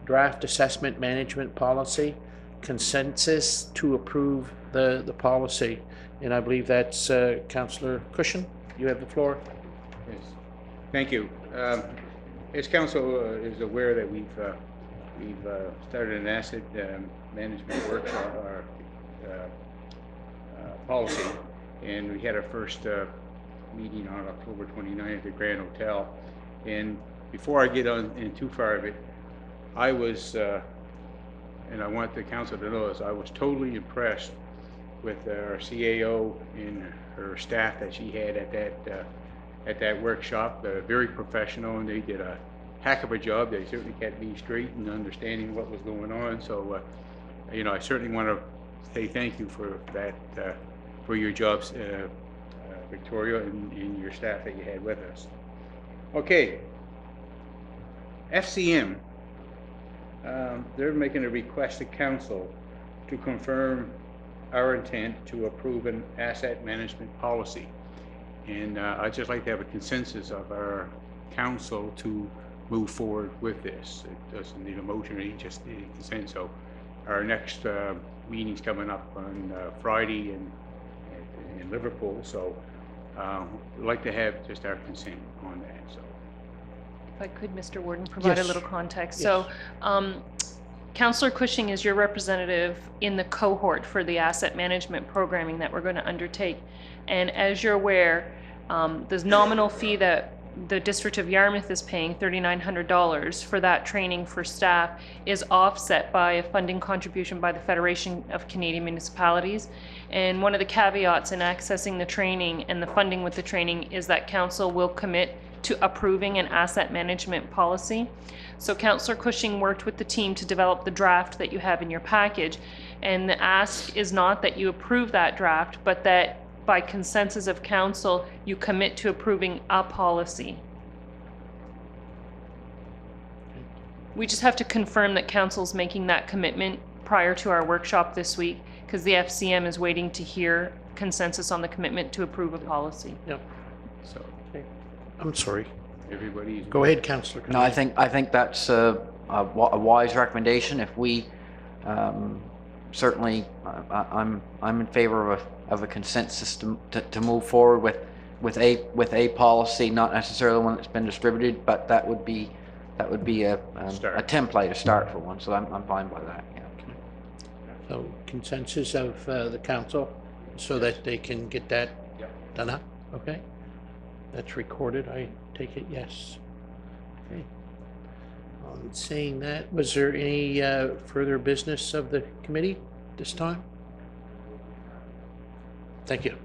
draft assessment management policy, consensus to approve the policy. And I believe that's Councillor Cushion. You have the floor. Yes, thank you. As council is aware that we've started an asset management workshop, our policy, and we had our first meeting on October 29th at the Grand Hotel. And before I get on in too far of it, I was, and I want the council to know this, I was totally impressed with our CAO and her staff that she had at that workshop. Very professional, and they did a heck of a job. They certainly kept me straight in understanding what was going on. So, you know, I certainly want to say thank you for that, for your jobs, Victoria, and your staff that you had with us. Okay, FCM, they're making a request to council to confirm our intent to approve an asset management policy. And I'd just like to have a consensus of our council to move forward with this. It doesn't need a motion, it just needs consent. So our next meeting's coming up on Friday in Liverpool. So we'd like to have just our consent on that. So If I could, Mr. Warden, provide a little context. Yes. So Councillor Cushing is your representative in the cohort for the asset management programming that we're going to undertake. And as you're aware, the nominal fee that the District of Yarmouth is paying, $3,900 for that training for staff, is offset by a funding contribution by the Federation of Canadian Municipalities. And one of the caveats in accessing the training and the funding with the training is that council will commit to approving an asset management policy. So Councillor Cushing worked with the team to develop the draft that you have in your package, and the ask is not that you approve that draft, but that by consensus of council, you commit to approving a policy. We just have to confirm that council's making that commitment prior to our workshop this week, because the FCM is waiting to hear consensus on the commitment to approve a policy. Yep. So I'm sorry. everybody's. Go ahead, Councillor. No, I think that's a wise recommendation. If we certainly, I'm in favor of a consensus to move forward with a policy, not necessarily one that's been distributed, but that would be a template, a start for one. So I'm fine by that. Yeah. So consensus of the council, so that they can get that done up? Okay? That's recorded, I take it, yes. Okay. Saying that, was there any further business of the committee this time? Thank you.